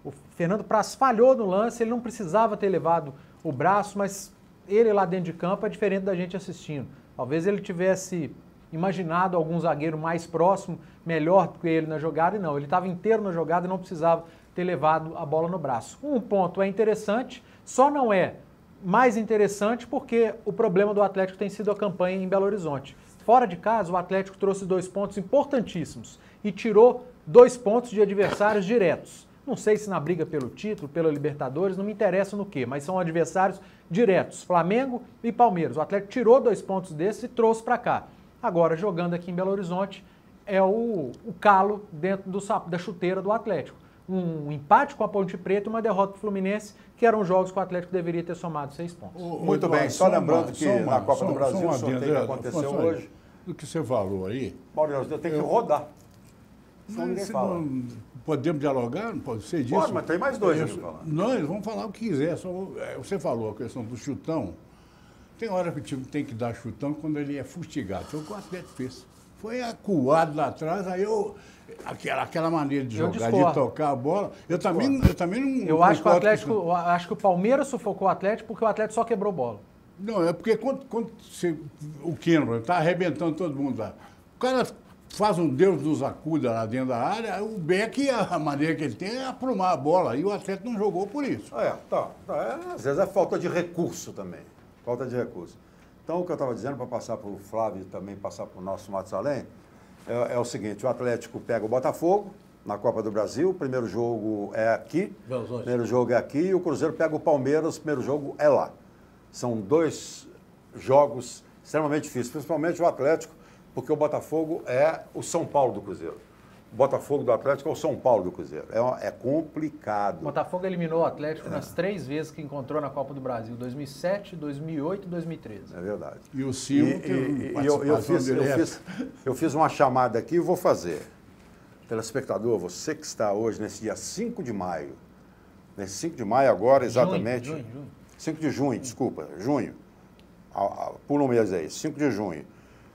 O Fernando Praz falhou no lance, ele não precisava ter levado o braço, mas ele lá dentro de campo é diferente da gente assistindo. Talvez ele tivesse imaginado algum zagueiro mais próximo, melhor do que ele na jogada, e não, ele estava inteiro na jogada e não precisava ter levado a bola no braço. Um ponto é interessante, só não é mais interessante porque o problema do Atlético tem sido a campanha em Belo Horizonte. Fora de casa, o Atlético trouxe 2 pontos importantíssimos e tirou 2 pontos de adversários diretos. Não sei se na briga pelo título, pela Libertadores, não me interessa no quê, mas são adversários diretos, Flamengo e Palmeiras. O Atlético tirou 2 pontos desses e trouxe para cá. Agora, jogando aqui em Belo Horizonte, é o calo dentro da chuteira do Atlético. Um empate com a Ponte Preta e uma derrota para o Fluminense, que eram jogos que o Atlético deveria ter somado 6 pontos. Muito bem, só lembrando que na Copa do Brasil, o sorteio que aconteceu hoje... Do que você falou aí... Maurício, eu tenho que rodar. Senão ninguém fala. Podemos dialogar? Não pode ser disso? Pode, mas tem mais 2 aqui falando. Não, eles vão falar o que quiser. Você falou a questão do chutão. Tem hora que o time tem que dar chutão quando ele é fustigado. Foi o que o Atlético fez. Foi acuado lá atrás, aí aquela maneira de jogar, de tocar a bola. Eu também não. Eu acho que o Atlético, acho que o Palmeiras sufocou o Atlético porque o Atlético só quebrou bola. Não, é porque quando o Keno está arrebentando todo mundo lá. O cara faz um Deus nos acuda lá dentro da área, o Beck, a maneira que ele tem é aprumar a bola. E o Atlético não jogou por isso. Às vezes é falta de recurso também. Falta de recurso. Então, o que eu estava dizendo, para passar para o Flávio e também passar para o nosso Matusalém, é o seguinte, o Atlético pega o Botafogo na Copa do Brasil, o primeiro jogo é aqui, e o Cruzeiro pega o Palmeiras, o primeiro jogo é lá. São 2 jogos extremamente difíceis, principalmente o Atlético, porque o Botafogo é o São Paulo do Cruzeiro. O Botafogo do Atlético é o São Paulo do Cruzeiro. É complicado. O Botafogo eliminou o Atlético nas 3 vezes que encontrou na Copa do Brasil, 2007, 2008 e 2013. É verdade. E o Silvio eu fiz uma chamada aqui e vou fazer. Telespectador, você que está hoje nesse dia 5 de maio, nesse 5 de maio agora, exatamente... Junho. 5 de junho, desculpa, junho. Pula um mês aí, 5 de junho.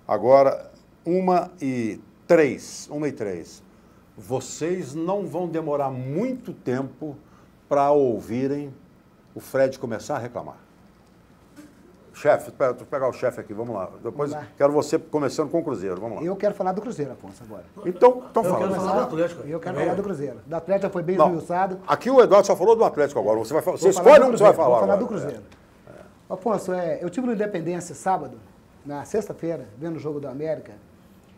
Agora, 1h03. Vocês não vão demorar muito tempo para ouvirem o Fred começar a reclamar. Chefe, tu pegar o chefe aqui, vamos lá. Depois quero você começando com o Cruzeiro, vamos lá. Eu quero falar do Cruzeiro, Afonso, agora. Então fala. Eu quero falar do Atlético. Eu quero falar do Cruzeiro. Do Atlético foi bem esmiuçado. Aqui o Eduardo só falou do Atlético agora. Você escolhe onde você vai falar. Vou falar agora. do Cruzeiro. Afonso, eu tive no Independência sábado, na sexta-feira, vendo o jogo do América,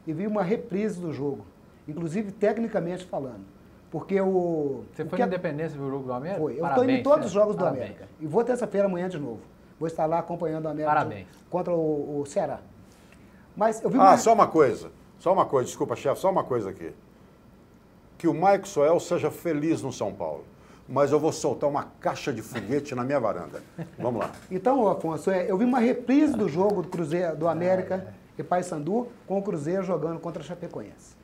e vi uma reprise do jogo, inclusive tecnicamente falando. Porque Você foi na Independência e viu o jogo do América? Foi. Eu estou indo em todos os jogos do América. E vou terça-feira amanhã de novo. Vou estar lá acompanhando o América contra o Ceará. Mas eu vi só uma coisa, desculpa, chefe, só uma coisa aqui. Que o Michael Suel seja feliz no São Paulo, mas eu vou soltar uma caixa de foguete na minha varanda. Vamos lá. Então, Afonso, eu vi uma reprise do jogo do Cruzeiro, do América e Paysandu com o Cruzeiro jogando contra a Chapecoense.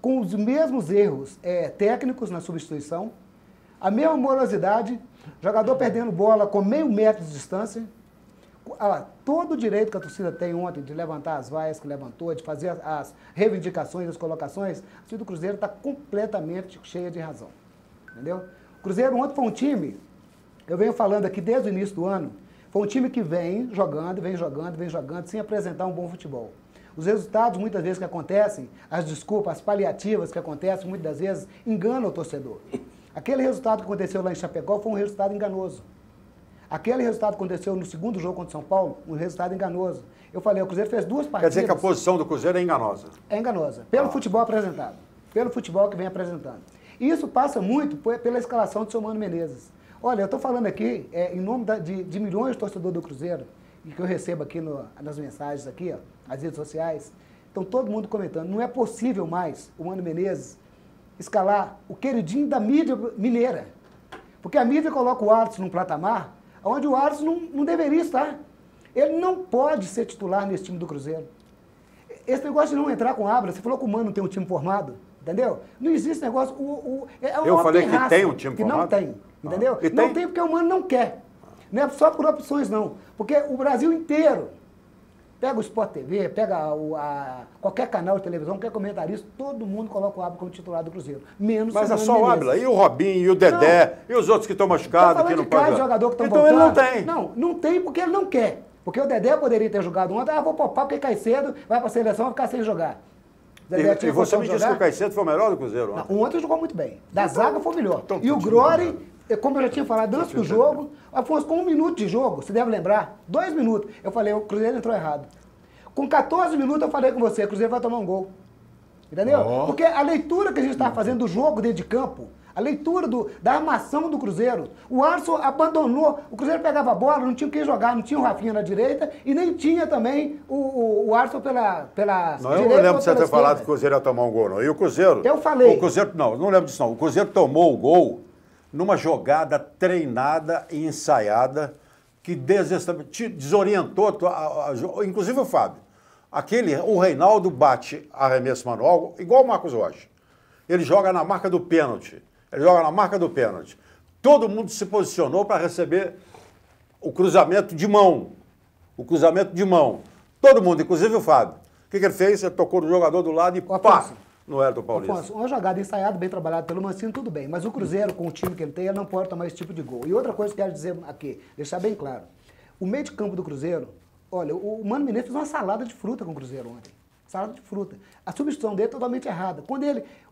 Com os mesmos erros técnicos na substituição, a mesma morosidade, jogador perdendo bola com meio metro de distância, todo o direito que a torcida tem ontem de levantar as vaias que levantou, de fazer as reivindicações, as colocações, a torcida do Cruzeiro está completamente cheia de razão. Entendeu? O Cruzeiro ontem foi um time, eu venho falando aqui desde o início do ano, foi um time que vem jogando, sem apresentar um bom futebol. Os resultados, muitas vezes, que acontecem, as desculpas, as paliativas que acontecem, muitas das vezes, enganam o torcedor. Aquele resultado que aconteceu lá em Chapecó foi um resultado enganoso. Aquele resultado que aconteceu no segundo jogo contra o São Paulo, um resultado enganoso. Eu falei, o Cruzeiro fez 2 partidas. Quer dizer que a posição do Cruzeiro é enganosa. É enganosa, pelo futebol apresentado, pelo futebol que vem apresentando. E isso passa muito pela escalação do seu Mano Menezes. Olha, eu estou falando aqui em nome de milhões de torcedores do Cruzeiro, e que eu recebo aqui nas mensagens aqui, ó, nas redes sociais. Então todo mundo comentando, não é possível mais o Mano Menezes escalar o queridinho da mídia mineira. Porque a mídia coloca o Alisson num patamar onde o Alisson não deveria estar. Ele não pode ser titular nesse time do Cruzeiro. Esse negócio de não entrar com Abra, você falou que o Mano tem um time formado, entendeu? Não existe negócio. Eu falei que tem um time formado? Que não tem, entendeu? Não tem porque o Mano não quer. Não é só por opções, não. Porque o Brasil inteiro, pega o Sport TV, pega qualquer canal de televisão, qualquer comentarista, todo mundo coloca o Abra como titular do Cruzeiro. Menos Mas o é Mano só o Menezes. Abra. E o Robinho, e o Dedé, e os outros que estão machucados, que não podem. Jogador que então voltando. ele não tem. Não tem porque ele não quer. Porque o Dedé poderia ter jogado ontem, vou poupar porque cai cedo, vai para a seleção, vai ficar sem jogar. E você me disse que o Caicedo foi o melhor do Cruzeiro ontem. Não, ontem jogou muito bem. Da zaga foi o melhor. Então, E o Grory, como eu já tinha falado antes do jogo, Afonso, com 1 minuto de jogo, você deve lembrar, 2 minutos, eu falei, o Cruzeiro entrou errado. Com 14 minutos eu falei com você, o Cruzeiro vai tomar um gol. Entendeu? Porque a leitura que a gente estava fazendo do jogo dentro de campo, a leitura da armação do Cruzeiro, o Alisson abandonou, o Cruzeiro pegava a bola, não tinha quem jogar, não tinha o Rafinha na direita e nem tinha também o Alisson pela não, direita. Eu não lembro de você ter falado que o Cruzeiro ia tomar um gol, não. E o Cruzeiro... Eu falei. O Cruzeiro, não lembro disso, não. O Cruzeiro tomou o gol numa jogada treinada e ensaiada que desorientou, inclusive o Fábio. O Reinaldo bate arremesso manual igual o Marcos Rocha. Ele joga na marca do pênalti. Todo mundo se posicionou para receber o cruzamento de mão. Todo mundo, inclusive o Fábio. O que ele fez? Ele tocou no jogador do lado e pá! No Elton Paulista. Afonso, uma jogada ensaiada, bem trabalhada pelo Mancini, tudo bem. Mas o Cruzeiro, com o time que ele tem, ele não pode tomar esse tipo de gol. E outra coisa que eu quero dizer aqui, deixar bem claro. O meio de campo do Cruzeiro, olha, o Mano Menezes fez uma salada de fruta com o Cruzeiro ontem. Salada de fruta. A substituição dele é totalmente errada. Quando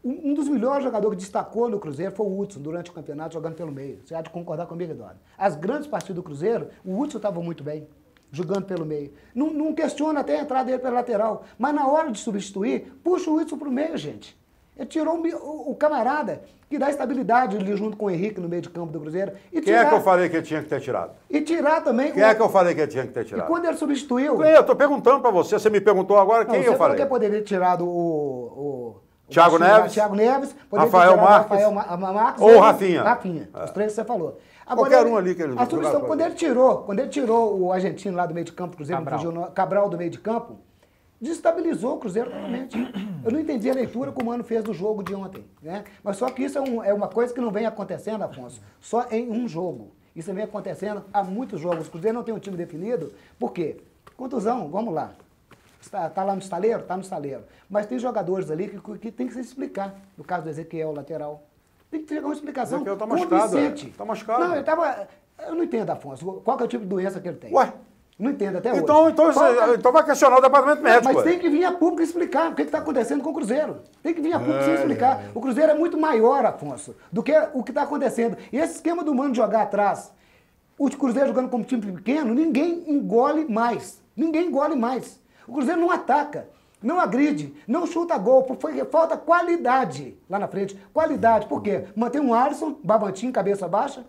um dos melhores jogadores que destacou no Cruzeiro foi o Hudson, durante o campeonato, jogando pelo meio. Você há de concordar comigo, Eduardo. As grandes partidas do Cruzeiro, o Hudson estava muito bem, jogando pelo meio. Não questiona até a entrada dele pela lateral. Mas na hora de substituir, puxa o Hudson para o meio, gente. Ele tirou o camarada que dá estabilidade ali junto com o Henrique no meio de campo do Cruzeiro. Quem é que eu falei que ele tinha que ter tirado? E tirar também... Quem é que eu falei que ele tinha que ter tirado? E quando ele substituiu... Eu estou perguntando para você, você me perguntou agora quem eu falei. Você falou que poderia ter tirado o Thiago Neves, Rafael Marques ou Rafinha. Os 3 que você falou. Agora, qualquer um ali que ele... A substituição, quando ele tirou o argentino lá do meio de campo do Cruzeiro, Cabral do meio de campo, desestabilizou o Cruzeiro totalmente. Eu não entendi a leitura que o Mano fez do jogo de ontem, né? Mas só que isso é uma coisa que não vem acontecendo, Afonso, só em um jogo. Isso vem acontecendo há muitos jogos. O Cruzeiro não tem um time definido. Por quê? Contusão, vamos lá. Está lá no estaleiro? Está no estaleiro. Mas tem jogadores ali que tem que se explicar. No caso do Ezequiel, lateral. Tem que ter uma explicação convincente. Está machucado. Não, eu não entendo, Afonso. Qual que é o tipo de doença que ele tem? Ué? Não entendo até hoje. Então vai questionar o departamento médico. Mas tem que vir a público explicar o que está acontecendo com o Cruzeiro. Tem que vir a público explicar. O Cruzeiro é muito maior, Afonso, do que o que está acontecendo. E esse esquema do Mano jogar atrás, o Cruzeiro jogando como time pequeno, ninguém engole mais. O Cruzeiro não ataca, não agride, não chuta gol, porque falta qualidade lá na frente. Qualidade, por quê? Mantém um Alisson, babantinho, cabeça baixa,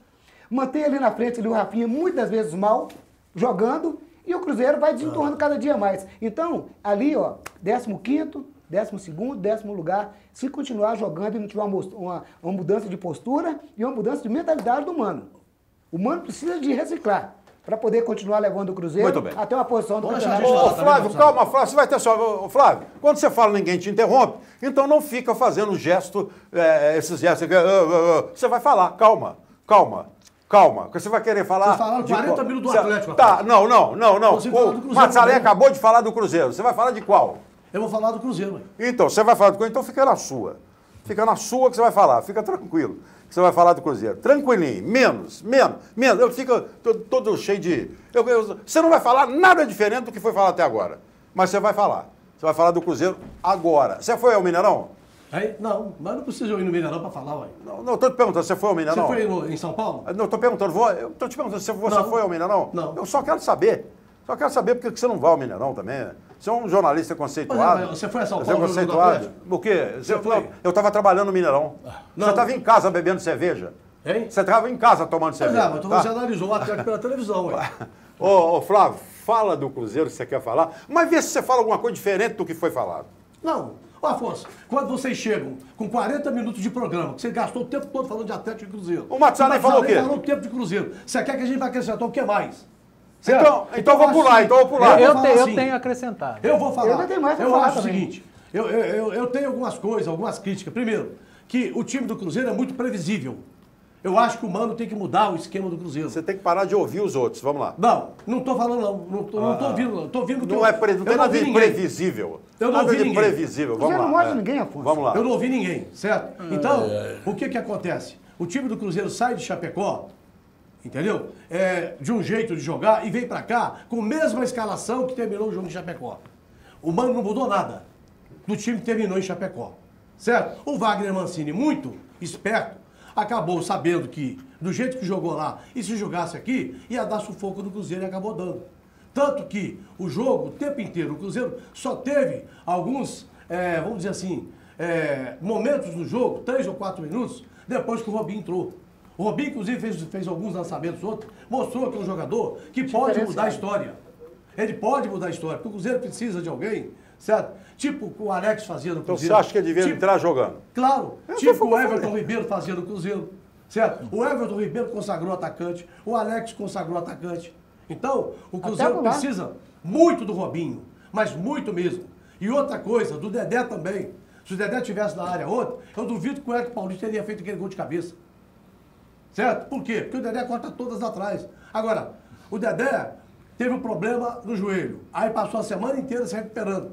mantém ali na frente ali o Rafinha muitas vezes mal, jogando, e o Cruzeiro vai desentornando cada dia mais. Então, ali, ó, 15º, 12º, 10º lugar, se continuar jogando e não tiver uma mudança de postura e uma mudança de mentalidade do Mano. O Mano precisa de reciclar para poder continuar levando o Cruzeiro até uma posição do campeonato. Ô, Flávio, calma, Flávio, você vai ter só... Ô, Flávio, quando você fala ninguém te interrompe, então não fica fazendo gesto, esses gestos. Você vai falar, calma. Porque você vai querer falar... Vocês falaram 40 minutos do Atlético. Tá, não. O Mazzalé acabou de falar do Cruzeiro. Você vai falar de qual? Eu vou falar do Cruzeiro, mãe. Então, você vai falar do Cruzeiro, então fica na sua. Fica na sua que você vai falar, fica tranquilo. Que você vai falar do Cruzeiro. Tranquilinho, menos. Eu fico todo cheio de... Você não vai falar nada diferente do que foi falado até agora. Mas você vai falar. Você vai falar do Cruzeiro agora. Você foi ao Mineirão? Não, mas não precisa eu ir no Mineirão para falar, ué. Não, estou te perguntando, você foi ao Mineirão? Você foi em São Paulo? Não, estou perguntando, estou te perguntando se você foi ao Mineirão? Não. Eu só quero saber. Só quero saber por que você não vai ao Mineirão também. Você é um jornalista conceituado. Mas você foi a São Você é Paulo, no jogo do conceituado. Atlético? O quê? Você foi? Eu estava trabalhando no Mineirão. Não. Você estava em casa bebendo cerveja. Hein? Você estava em casa tomando cerveja. Mas tá? você analisou o Atlético pela televisão, ué. Ô, Flávio, fala do Cruzeiro que você quer falar, mas vê se você fala alguma coisa diferente do que foi falado. Não. Ô, Afonso, quando vocês chegam com 40 minutos de programa, que você gastou o tempo todo falando de Atlético e Cruzeiro. O Mazzarri falou o quê? falou o tempo de Cruzeiro. Você quer que a gente vai acrescentar o que mais? Certo? Então vou pular, então vou pular. Eu assim, tenho a acrescentar. Eu vou falar. Eu ainda tenho mais pra eu falar acho também. o seguinte, eu tenho algumas coisas, algumas críticas. Primeiro, que o time do Cruzeiro é muito previsível. Eu acho que o Mano tem que mudar o esquema do Cruzeiro. Você tem que parar de ouvir os outros, vamos lá. Não estou falando não. Não tô ouvindo não. Tô ouvindo que Não, não tem nada de previsível. Eu não Nada ouvi de ninguém. previsível, Você vamos não lá. mostra ninguém, Afonso. Vamos lá. Eu não ouvi ninguém, certo? Então, o que acontece? O time do Cruzeiro sai de Chapecó, entendeu? De um jeito de jogar e vem pra cá com a mesma escalação que terminou o jogo de Chapecó. O Mano não mudou nada do time que terminou em Chapecó, certo? O Wagner Mancini, muito esperto, acabou sabendo que, do jeito que jogou lá, e se jogasse aqui, ia dar sufoco no Cruzeiro e acabou dando. Tanto que o jogo, o tempo inteiro, o Cruzeiro só teve alguns, vamos dizer assim, momentos no jogo, 3 ou 4 minutos, depois que o Robinho entrou. O Robinho, inclusive, fez alguns lançamentos outros, mostrou que é um jogador que pode mudar a história. Ele pode mudar a história, porque o Cruzeiro precisa de alguém, certo? Tipo o que o Alex fazia no Então Cruzeiro. você acha que ele devia entrar jogando? Claro, tipo o Everton Ribeiro fazia no Cruzeiro, certo? O Everton Ribeiro consagrou atacante, o Alex consagrou atacante. Então, o Cruzeiro precisa muito do Robinho, mas muito mesmo. E outra coisa, do Dedé também. Se o Dedé estivesse na área ontem, eu duvido que o Eric Paulista teria feito aquele gol de cabeça. Certo? Por quê? Porque o Dedé corta todas atrás. Agora, o Dedé teve um problema no joelho. Aí passou a semana inteira se recuperando.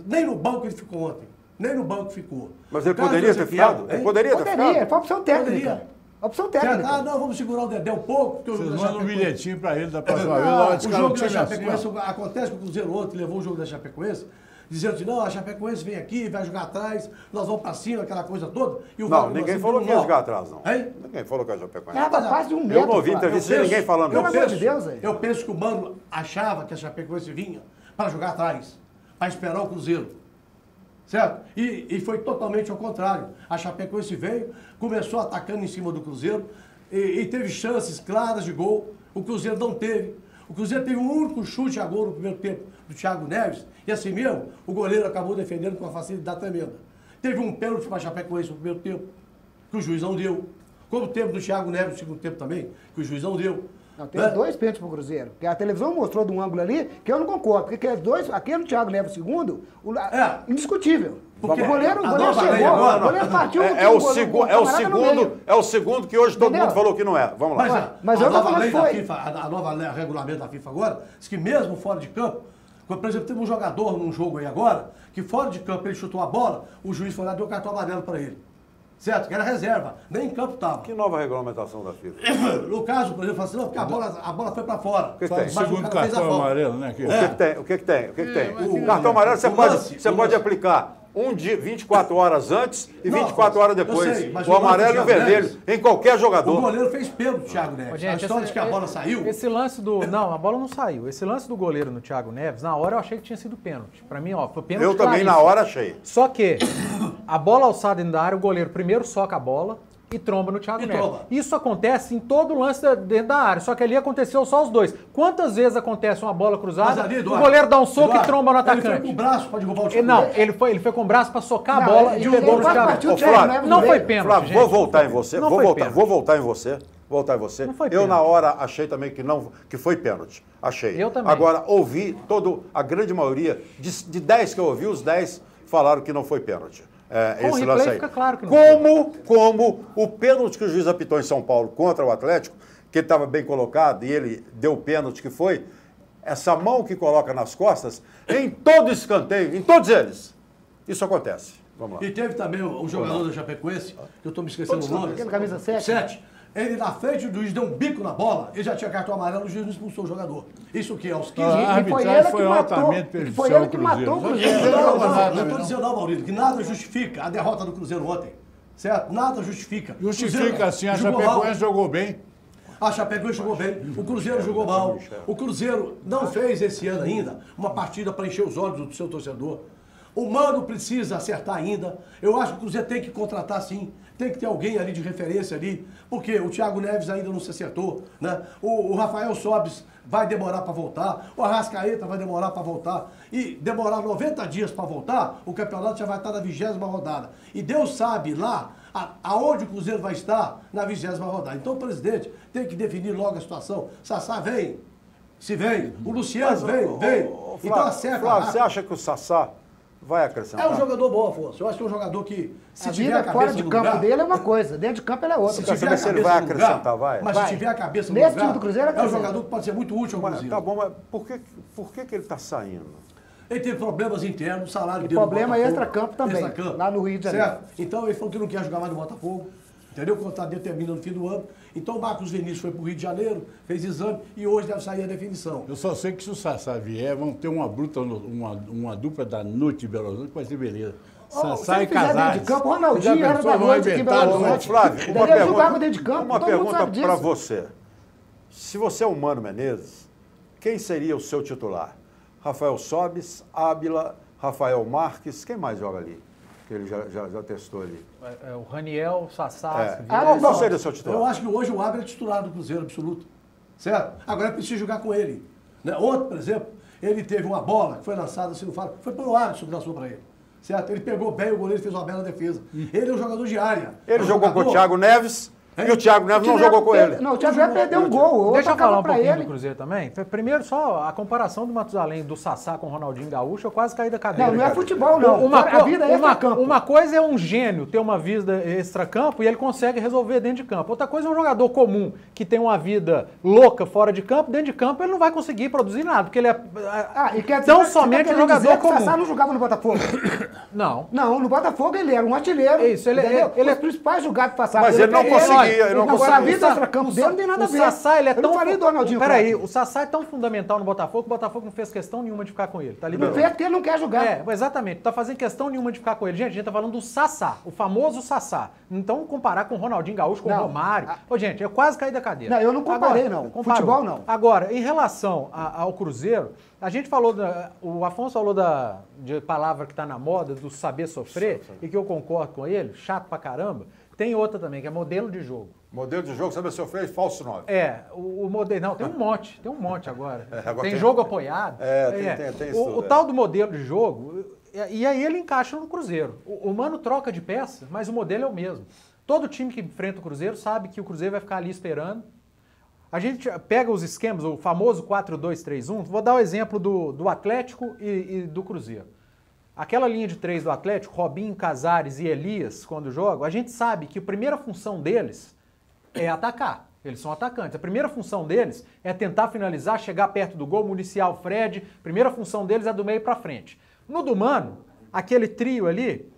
Nem no banco ele ficou ontem. Nem no banco ficou. Mas ele poderia ter ficado? Ele poderia ter Poderia, ficado? foi opção técnica. Poderia. Opção Certo? técnica. Ah, não, vamos segurar o Dedé um pouco. Porque o Vocês jogo da mandam um Chapecoense- bilhetinho pra ele da próxima vez. Lá, O jogo da time Chapecoense, assim, ó. acontece que o Cruzeiro ontem levou o jogo da Chapecoense, dizendo assim, não, a Chapecoense vem aqui, vai jogar atrás, nós vamos pra cima, aquela coisa toda. E o Não, Wagner ninguém Mancini falou que ia não. jogar atrás, não. Hein? Ninguém falou que ia jogar Chapecoense. Era quase de um metro. Eu não ouvi Flávio. entrevista de ninguém falando Pelo isso. amor de Deus, aí. Eu penso que o Mano achava que a Chapecoense vinha para jogar atrás, para esperar o Cruzeiro. Certo? E foi totalmente ao contrário. A Chapecoense veio, começou atacando em cima do Cruzeiro e teve chances claras de gol. O Cruzeiro não teve. O Cruzeiro teve um único chute a gol no primeiro tempo do Thiago Neves e assim mesmo o goleiro acabou defendendo com uma facilidade tremenda. Teve um pênalti para a Chapecoense no primeiro tempo, que o juiz não deu. Como o tempo do Thiago Neves no segundo tempo também, que o juiz não deu. Não, teve 2 pênaltis pro Cruzeiro. Porque a televisão mostrou de um ângulo ali que eu não concordo. Porque aquele Thiago Neves segundo, indiscutível. Porque o goleiro a nova lei chegou, agora- o goleiro partiu É o segundo que hoje todo Entendeu? mundo falou que não é. Vamos lá. Mas a eu tô nova falando lei que da foi. FIFA, a nova lei, regulamento da FIFA agora, diz que mesmo fora de campo, por exemplo, teve um jogador num jogo aí agora, que fora de campo ele chutou a bola, o juiz foi lá e deu cartão amarelo para ele. Certo? Que era reserva, nem em campo estava. Que nova regulamentação da FIFA? No caso, por exemplo, fala assim, não, porque a bola foi para fora. que Só tem? o Mas segundo cara fez a cartão falta. amarelo, né? O que tem? O que tem? O que tem? mas O cartão amarelo você o pode, lance- você o pode lance- aplicar um dia, 24 horas antes e Não, 24 horas eu depois. sei, mas O o lance amarelo do e o Thiago vermelho, Neves- em qualquer O jogador. goleiro fez pênalti, Thiago Neves. Ô, A gente, história de que a bola saiu. Esse lance do... Não, a bola não saiu. Esse lance do goleiro no Thiago Neves, na hora eu achei que tinha sido pênalti. Pra mim, ó, foi pênalti Eu também na claríssimo. hora achei. Só que a bola alçada dentro da área, o goleiro primeiro soca a bola e tromba no Thiago E Neves. tromba. Isso acontece em todo lance dentro da área, só que ali aconteceu só os dois. Quantas vezes acontece uma bola Mas cruzada, ali, o Eduardo, goleiro dá um soco Eduardo, e tromba no Ele foi atacante? com o braço para derrubar o Thiago Não, Neves. ele foi com o braço pra socar a Não, bola ele- e ele pegou no quase Thiago partiu Neves. o Thiago Não Neves foi no pênalti, Flávio, gente. vou voltar em você. Não Vou foi voltar, pênalti. vou voltar em você. Voltar em você. Não foi Eu pênalti. na hora achei também que foi pênalti. Achei. Eu também. Agora, ouvi a grande maioria, de 10 que eu ouvi, os 10 falaram que não foi pênalti. Com o Esse replay lance aí. fica claro que não Como o pênalti que o juiz apitou em São Paulo contra o Atlético, que ele estava bem colocado e ele deu o pênalti que foi, essa mão que coloca nas costas, em todo escanteio, em todos eles, isso acontece. Vamos lá. E teve também um jogador da Chapecoense, que eu estou me esquecendo o nome. Aquele camisa 7. 7. Ele na frente do juiz deu um bico na bola, ele já tinha cartão amarelo, o juiz não expulsou o jogador. Isso o quê? Aos 15 Ah, minutos. a arbitragem foi altamente Foi prejudicial ele que ao matou o Cruzeiro. Cruzeiro. Não, nada, não também estou dizendo não, Maurício, que nada justifica a derrota do Cruzeiro ontem. Certo? Nada justifica. Justifica Cruzeiro assim, a jogou mal. Chapecoense jogou bem. A Chapecoense jogou bem, o Cruzeiro jogou mal. O Cruzeiro não fez esse ano ainda uma partida para encher os olhos do seu torcedor. O Mano precisa acertar ainda. Eu acho que o Cruzeiro tem que contratar sim. Tem que ter alguém ali de referência ali. Porque o Thiago Neves ainda não se acertou, né? O Rafael Sobis vai demorar para voltar. O Arrascaeta vai demorar para voltar. E demorar 90 dias para voltar, o campeonato já vai estar na 20ª rodada. E Deus sabe lá aonde o Cruzeiro vai estar na 20ª rodada. Então o presidente tem que definir logo a situação. Sassá vem. Se vem. O Luciano vem. Então acerta. Flávio, você acha que o Sassá vai acrescentar? É um jogador bom, Afonso. Eu acho que é um jogador que, se A tiver vida a cabeça fora de no campo lugar, dele é uma coisa, dentro de campo ele é outra. Quer saber se ele vai acrescentar, vai? Mas se tiver a cabeça no Nesse lugar, time do Cruzeiro, é um acrescenta. jogador que pode ser muito útil ao Mas, Cruzeiro. tá bom, mas por que ele está saindo? Ele teve problemas internos, o salário E dele problema no Botafogo, extracampo também, lá no Rio de Janeiro. Certo? Então ele falou que não quer jogar mais no Botafogo. Entendeu? O contrato dele termina no fim do ano. Então o Marcos Vinícius foi para o Rio de Janeiro, fez exame e hoje deve sair a definição. Eu só sei que se o Sassá vier, vão ter uma dupla da noite de Belo Horizonte, vai ser beleza. Sassá e Casares. Dentro de campo, Ronaldinho era da noite aqui em Belo Horizonte. Flávio, Daí ele jogava dentro de campo, uma todo mundo pergunta sabe para disso. você. Se você é o Mano Menezes, quem seria o seu titular? Rafael Sobis, Ábila, Rafael Marques, quem mais joga ali? Que ele já testou ali. O Raniel, o Sassá. Qual seria o seu titular? Eu acho que hoje o Ábila é titular do Cruzeiro absoluto. Certo? Agora é preciso jogar com ele. Né? Ontem, por exemplo, ele teve uma bola que foi lançada, assim, não fala, foi pelo Alisson que lançou para ele. Certo? Ele pegou bem, o goleiro fez uma bela defesa. Ele é um jogador de área. Ele jogou com o Thiago Neves e o Thiago Neves não jogou com ele. Não, o Thiago Neves perdeu um gol. Deixa eu falar um pra pouquinho ele. do Cruzeiro também. Primeiro, só a comparação do Matusalém do Sassá com o Ronaldinho Gaúcho, eu quase caí da cadeira. Não é futebol, não. A vida é extra-campo. Uma coisa é um gênio ter uma vida extra-campo e ele consegue resolver dentro de campo. Outra coisa é um jogador comum que tem uma vida louca fora de campo. Dentro de campo ele não vai conseguir produzir nada, porque ele é E quer dizer, tão você somente tá um querendo jogador dizer que o comum. Sassá não jogava no Botafogo. Não. Não, no Botafogo ele era um artilheiro. Isso, ele Os principais jogados que passaram. Mas ele não conseguia, ele não Agora, conseguia. a vida extra-campo dele não tem nada a ver. O Sassá, ele é Eu tão... não falei do Ronaldinho. Peraí, Craque. o Sassá é tão fundamental no Botafogo que o Botafogo não fez questão nenhuma de ficar com ele. Tá Não liberado. fez porque ele não quer jogar. É, exatamente. Não tá fazendo questão nenhuma de ficar com ele. Gente, a gente tá falando do Sassá, o famoso Sassá. Então, comparar com o Ronaldinho Gaúcho, com o Não. Romário... Ô, gente, eu quase caí da cadeira. Não, eu não comparei, não. comparou. Futebol, não. Agora, em relação ao Cruzeiro, a gente falou... O Afonso falou de palavra que tá na moda, do saber sofrer, e que eu concordo com ele, chato pra caramba. Tem outra também, que é modelo de jogo. Modelo de jogo, sabe se eu fiz falso 9. O modelo. Não, tem um monte agora. Agora tem tem- jogo apoiado. Tem isso tudo, o tal do modelo de jogo, e aí ele encaixa no Cruzeiro. O Mano troca de peça, mas o modelo é o mesmo. Todo time que enfrenta o Cruzeiro sabe que o Cruzeiro vai ficar ali esperando. A gente pega os esquemas, o famoso 4-2-3-1. Vou dar o exemplo do Atlético e do Cruzeiro. Aquela linha de 3 do Atlético, Robinho, Casares e Elias, quando jogam, a gente sabe que a primeira função deles é atacar. Eles são atacantes. A primeira função deles é tentar finalizar, chegar perto do gol, municiar o Fred. A primeira função deles é do meio para frente. No do Mano, aquele trio ali,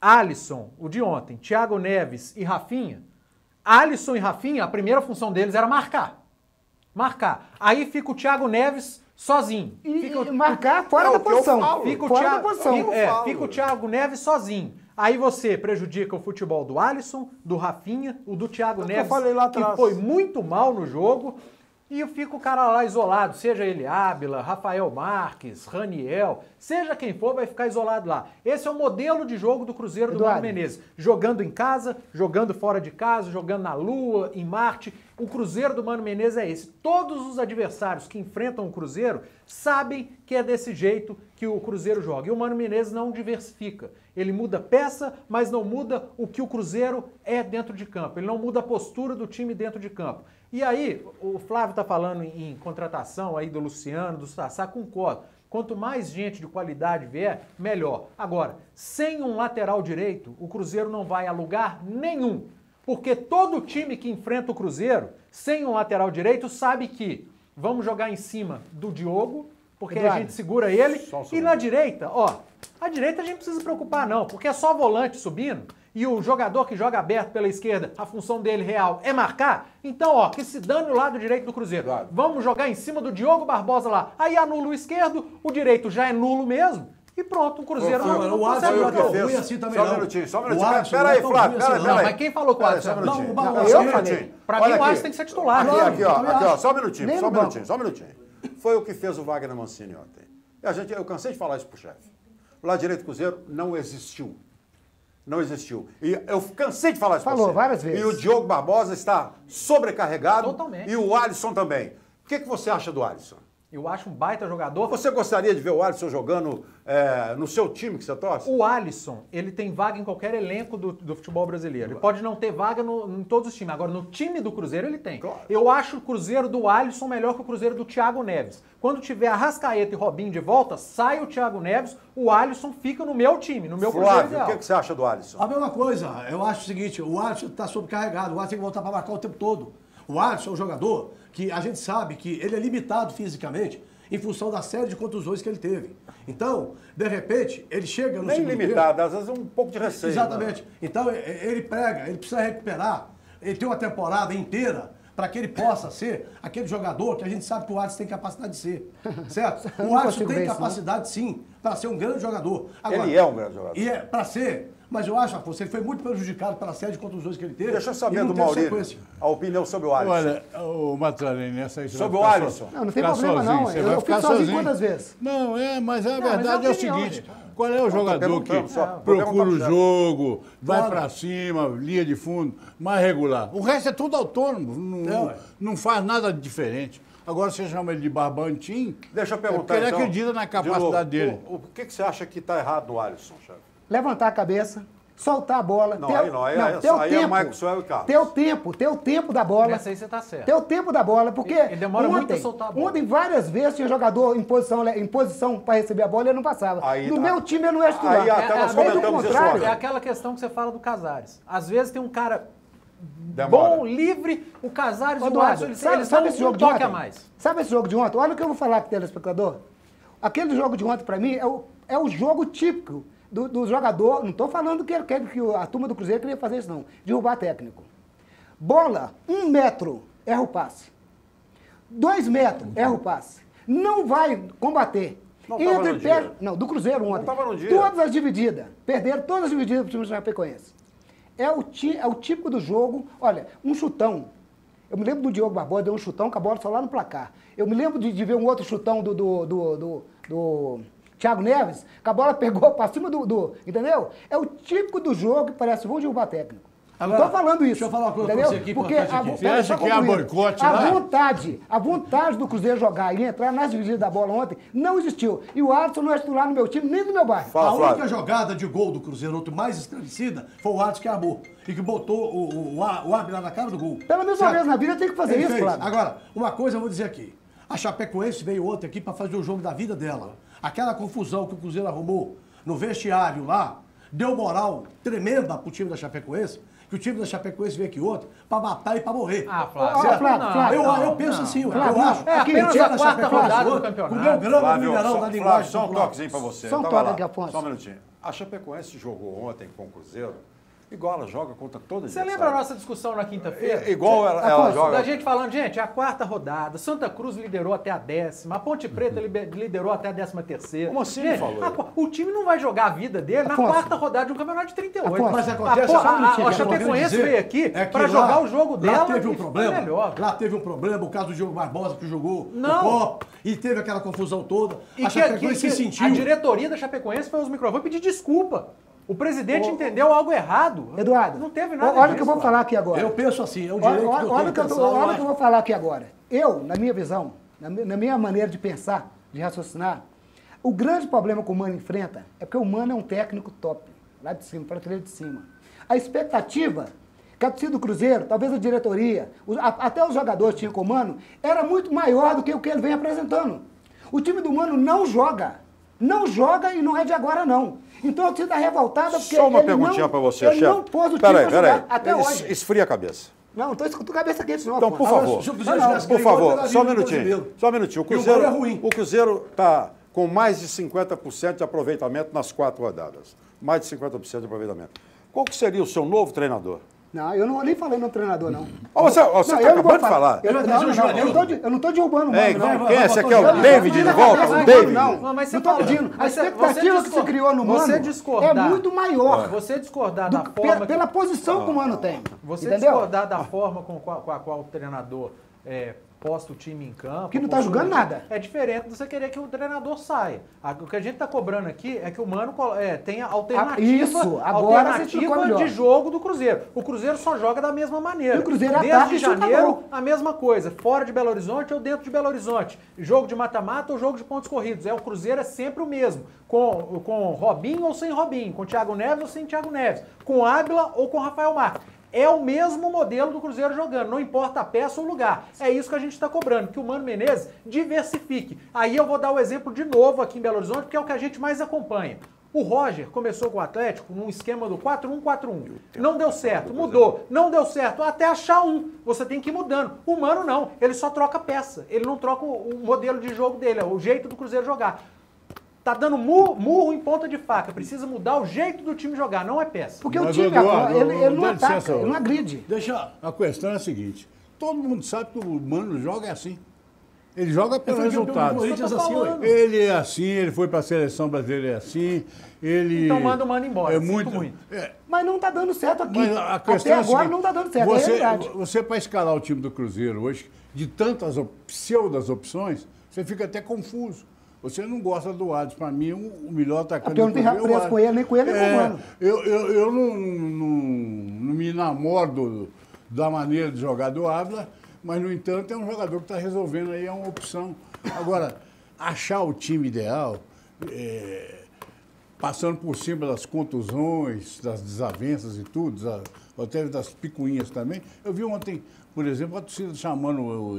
Alisson, o de ontem, Thiago Neves e Rafinha. Alisson e Rafinha, a primeira função deles era marcar. Marcar. Aí fica o Thiago Neves sozinho. E marcar fora É da o que eu posição. falo. Fica o Fora Thiago, da posição. fica o Thiago Neves sozinho. Aí você prejudica o futebol do Alisson, do Rafinha, o do Thiago que eu Neves, falei lá que atrás. foi muito mal no jogo. E fica o cara lá isolado, seja ele Ábila, Rafael Marques, Raniel, seja quem for, vai ficar isolado lá. Esse é o modelo de jogo do Cruzeiro do Mano Eduardo. Menezes. Jogando em casa, jogando fora de casa, jogando na Lua, em Marte. O Cruzeiro do Mano Menezes é esse. Todos os adversários que enfrentam o Cruzeiro sabem que é desse jeito que o Cruzeiro joga. E o Mano Menezes não diversifica. Ele muda peça, mas não muda o que o Cruzeiro é dentro de campo. Ele não muda a postura do time dentro de campo. E aí, o Flávio está falando em contratação aí do Luciano, do Sassá, concordo. Quanto mais gente de qualidade vier, melhor. Agora, sem um lateral direito, o Cruzeiro não vai a lugar nenhum. Porque todo time que enfrenta o Cruzeiro, sem um lateral direito, sabe que vamos jogar em cima do Diogo, porque a Eduardo, gente segura ele. só um E segundo. na direita, a direita a gente não precisa se preocupar não, porque é só volante subindo. E o jogador que joga aberto pela esquerda, a função dele real é marcar. Então, que se dane o lado direito do Cruzeiro. Claro. Vamos jogar em cima do Diogo Barbosa lá. Aí anula o esquerdo, o direito já é nulo mesmo. E pronto, o Cruzeiro Foi, não o Alisson consegue não é bater. tão ruim assim também, Só um não. minutinho, só um O minutinho. Alisson Pera não é aí, tão Flávio, ruim assim, pera não. aí. Mas quem falou que o Alisson Só um não? minutinho. Não, Não, eu só um falei. minutinho. Pra mim, Olha o aqui. Alisson tem que ser titular. Aqui, Claro. aqui, ó, também aqui, ó, acho. só um minutinho, Nem só um no banco. minutinho, só um minutinho. Foi o que fez o Wagner Mancini ontem. E eu cansei de falar isso pro chefe. O lado direito do Cruzeiro não existiu. Não existiu. E eu cansei de falar isso pra Falou você. várias vezes. E o Diogo Barbosa está sobrecarregado. Totalmente. E o Alisson também. O que você acha do Alisson? Eu acho um baita jogador. Você gostaria de ver o Alisson jogando no seu time que você torce? O Alisson, ele tem vaga em qualquer elenco do futebol brasileiro. Ele pode não ter vaga em todos os times. Agora, no time do Cruzeiro, ele tem. Claro. Eu acho o Cruzeiro do Alisson melhor que o Cruzeiro do Thiago Neves. Quando tiver Arrascaeta e Robinho de volta, sai o Thiago Neves, o Alisson fica no meu time, no meu Cruzeiro Flávio, ideal. o que você acha do Alisson? A mesma coisa, eu acho o seguinte, o Alisson está sobrecarregado, o Alisson tem que voltar para marcar o tempo todo. O Alisson é um jogador que a gente sabe que ele é limitado fisicamente em função da série de contusões que ele teve. Então, de repente, ele chega no Nem segundo limitado, às vezes um pouco de receio. Exatamente. Então, ele precisa recuperar, ele tem uma temporada inteira para que ele possa ser aquele jogador que a gente sabe que o Alisson tem capacidade de ser. Certo? Eu O não Alisson consigo tem ver isso, capacidade, sim, para ser um grande jogador. Ele é um grande jogador. E é para ser, mas eu acho, Afonso, ele foi muito prejudicado pela série de contusões que ele teve. Deixa eu e saber não do teve Maurício sequência. a opinião sobre o Alisson. Olha, o Matralene, nessa aí você Sobre vai o ficar Alisson. Não, não tem ficar problema, sozinho, não. você Eu vai fico ficar sozinho quantas vezes? Não, mas a mas é verdade é o opinião, seguinte, gente. qual é o jogador que perguntando só. procura o Perguntando jogo, vai Claro. pra cima, linha de fundo, mais regular. O resto é tudo autônomo, ué. não faz nada de diferente. Agora você chama ele de barbantim, Deixa eu é perguntar, porque ele então, acredita na de capacidade novo, dele. O que você acha que está errado no Alisson, chefe? Levantar a cabeça, soltar a bola. Não, ter- aí não, aí ter o aí é tempo, Maxwell e Carlos. ter o tempo da bola. Nessa aí você tá certo. Ter o tempo da bola, porque Ele demora ontem, muito a soltar a bola. Ontem, várias vezes, tinha jogador em posição para receber a bola e ele não passava. Aí no tá. meu time, ele não é titular. Aí até nós Aí, do comentamos isso contrário, ontem. É aquela questão que você fala do Casares. Às vezes tem um cara Demora. bom, livre, o Casares e o Eduardo, Alisson, eles sabe dão esse jogo um de toque ontem? a mais. Sabe esse jogo de ontem? Olha o que eu vou falar para o telespectador. Aquele jogo de ontem, para mim, é o jogo típico do jogador. Não estou falando que a turma do Cruzeiro queria fazer isso, não. Derrubar técnico. Bola, 1 metro, erra o passe. 2 metros, erra o passe. Não vai combater. Não tava no dia. Não, do Cruzeiro ontem. tava no dia. Todas as divididas. Perderam todas as divididas pro time do Chapecoense. É o típico do jogo. Olha, um chutão. Eu me lembro do Diogo Barbosa, deu um chutão com a bola só lá no placar. Eu me lembro de ver um outro chutão do Thiago Neves, que a bola pegou para cima entendeu? É o típico do jogo que parece, vamos derrubar técnico. Agora, Estou falando isso. deixa eu falar uma coisa entendeu? pra você aqui, Porque importante aqui. Você acha que há boicote lá? a vontade do Cruzeiro jogar e entrar nas divididas da bola ontem não existiu. E o Alisson não é titular no meu time, nem no meu bairro. Fala, A única Flávio. jogada de gol do Cruzeiro, outro mais esclarecida, foi o Alisson que armou. E que botou o árbitro lá na cara do gol. Pela mesma Certo? vez na vida tem que fazer Ele isso, fez. Flávio. Agora, uma coisa eu vou dizer aqui. A Chapecoense veio ontem aqui para fazer o jogo da vida dela. Aquela confusão que o Cruzeiro arrumou no vestiário lá, deu moral tremenda pro time da Chapecoense, que o time da Chapecoense veio aqui ontem para matar e para morrer. Ah, Flávio. Ó, Certo? Flávio, Eu penso assim, Flávio, eu não. acho. É Aqui, apenas time a da quarta Chapecoense rodada do ontem, campeonato. comeu grama do Flávio, Mineirão da Flávio, linguagem só um popular. toquezinho para você. Só um Então, toque vai lá. aqui, Afonso. Só um minutinho. A Chapecoense jogou ontem com o Cruzeiro, igual ela joga contra todas Você lembra a nossa discussão na quinta-feira? Igual ela Afonso, joga. Da gente falando, gente, é a quarta rodada, Santa Cruz liderou até a 10ª, a Ponte Preta liderou até a 13ª. Como assim, Gente, falou? o time não vai jogar a vida dele na Afonso. quarta rodada de um campeonato de 38. Afonso. Mas acontece, a Chapecoense veio aqui para jogar o jogo dela lá teve um e foi problema, melhor. Lá teve um problema, o caso do Diogo Barbosa que jogou Não. o Copa e teve aquela confusão toda. E A que Chapecoense se sentiu. a diretoria da Chapecoense foi aos microfones pedir desculpa. O presidente entendeu algo errado. Eduardo, Não teve nada olha o disso, que eu vou Flávio. falar aqui agora. Eu penso assim, é o direito que eu tenho Olha de o que pensar. olha o que eu vou falar aqui agora. Eu, na minha visão, na minha maneira de pensar, de raciocinar, o grande problema que o Mano enfrenta é porque o Mano é um técnico top, lá de cima, prateleira de cima. A expectativa que a torcida do Cruzeiro, talvez a diretoria, até os jogadores tinham com o Mano, era muito maior do que o que ele vem apresentando. O time do Mano não joga. Não joga e não é de agora, não. Então a torcida está revoltada porque Só uma ele perguntinha não, para você, ele chefe. não pôs o time Peraí, para jogar até peraí. hoje. Esfria a cabeça. Não, não estou com a cabeça quente, não. Então, Afonso. por favor. Se o Cruzeiro Não, tivesse Por ganho, ele favor, era só um líder do minutinho. brasileiro. Só um minutinho. E o Cruzeiro é ruim. O Cruzeiro está com mais de 50% de aproveitamento nas 4 rodadas. Mais de 50% de aproveitamento. Qual que seria o seu novo treinador? Não, eu nem falei no treinador, não. Você Não, tá eu não vou acabando de falar. Eu não tô derrubando o Ei, Mano, não. quem é esse aqui? É Eu o não David tô de na volta? cabeça O do David? Mano, Não, mas você não tô fala- pedindo. A você expectativa que se criou no Mano você discordar- é muito maior. Você discordar da forma... Pela posição que o Mano tem. Você entendeu? discordar da forma com a qual o treinador posta o time em campo... Que não tá posta o jogando time, nada. É diferente de você querer que o treinador saia. O que a gente tá cobrando aqui é que o Mano tenha alternativa, Isso, agora você explicou alternativa melhor. de jogo do Cruzeiro. O Cruzeiro só joga da mesma maneira. E o Cruzeiro Desde ataca e chuta janeiro, gol. a mesma coisa. Fora de Belo Horizonte ou dentro de Belo Horizonte. Jogo de mata-mata ou jogo de pontos corridos. O Cruzeiro é sempre o mesmo. Com Robinho ou sem Robinho. Com Thiago Neves ou sem Thiago Neves. Com Ábila ou com Rafael Marques. É o mesmo modelo do Cruzeiro jogando, não importa a peça ou o lugar. É isso que a gente está cobrando, que o Mano Menezes diversifique. Aí eu vou dar o exemplo de novo aqui em Belo Horizonte, que é o que a gente mais acompanha. O Roger começou com o Atlético num esquema do 4-1-4-1. Não deu certo, mudou. Não deu certo, até achar um. Você tem que ir mudando. O Mano não, ele só troca peça. Ele não troca o modelo de jogo dele, é o jeito do Cruzeiro jogar. Tá dando murro em ponta de faca. Precisa mudar o jeito do time jogar, não é peça. Porque o Mas, time Eduardo, agora, ele não dá ataca, licença, ele não agride. A questão é a seguinte: todo mundo sabe que o Mano joga assim. Ele joga pelo Foi campeão do resultado. Corinthians assim, falando. ué. Ele é assim, ele foi para a seleção brasileira é assim. Ele Então manda o Mano embora, É sinto muito. muito. Mas não tá dando certo aqui. Mas a questão Até é a agora seguinte, não tá dando certo, é a realidade. Você para escalar o time do Cruzeiro hoje, de tantas pseudas opções, você fica até confuso. Você não gosta do Adson. Para mim, o melhor atacante Porque eu não tenho Cruzeiro é o apreço com ele, nem com ele, nem com o Mano. Eu não me namoro da maneira de jogar do Ávila, mas, no entanto, é um jogador que está resolvendo aí, é uma opção. Agora, achar o time ideal, passando por cima das contusões, das desavenças e tudo, até das picuinhas também. Eu vi ontem, por exemplo, a torcida chamando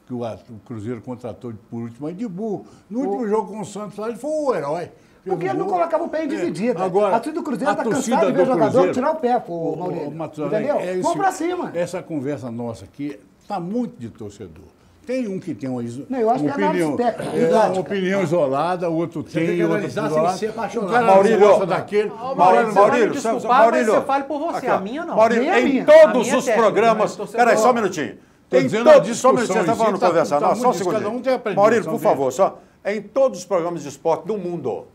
que o Cruzeiro contratou por último aí de burro. No último jogo com o Santos lá, ele foi o herói. Porque ele não colocava o pé em dividida. Agora, a torcida do Cruzeiro a está torcida cansada de ver do jogador Cruzeiro- tirar o pé, pô, Maurício. Matusalém, Entendeu? Vamos pra cima. Essa conversa nossa aqui está muito de torcedor. Tem um que tem uma, Não, eu acho que é opinião, análise técnica, uma didática. opinião isolada, o outro tem tem, que o outro analisar sem isolado. ser apaixonado. O cara Maurílio, não gosta daquele. Maurílio, Maurílio, você vai me desculpar, Maurílio. mas você fale por você, Aqui, a ó. minha não. Maurílio, Nem a em minha. A todos minha é os técnica, programas... mas torcedor- Peraí, só um minutinho. Tô Em dizendo a todos, só um minutinho, discussão você está em si, falando tá conversar. Não, muito só um disso, segundo. cada um tem a predileção Maurílio, por dele. favor, só. Em todos os programas de esporte do mundo,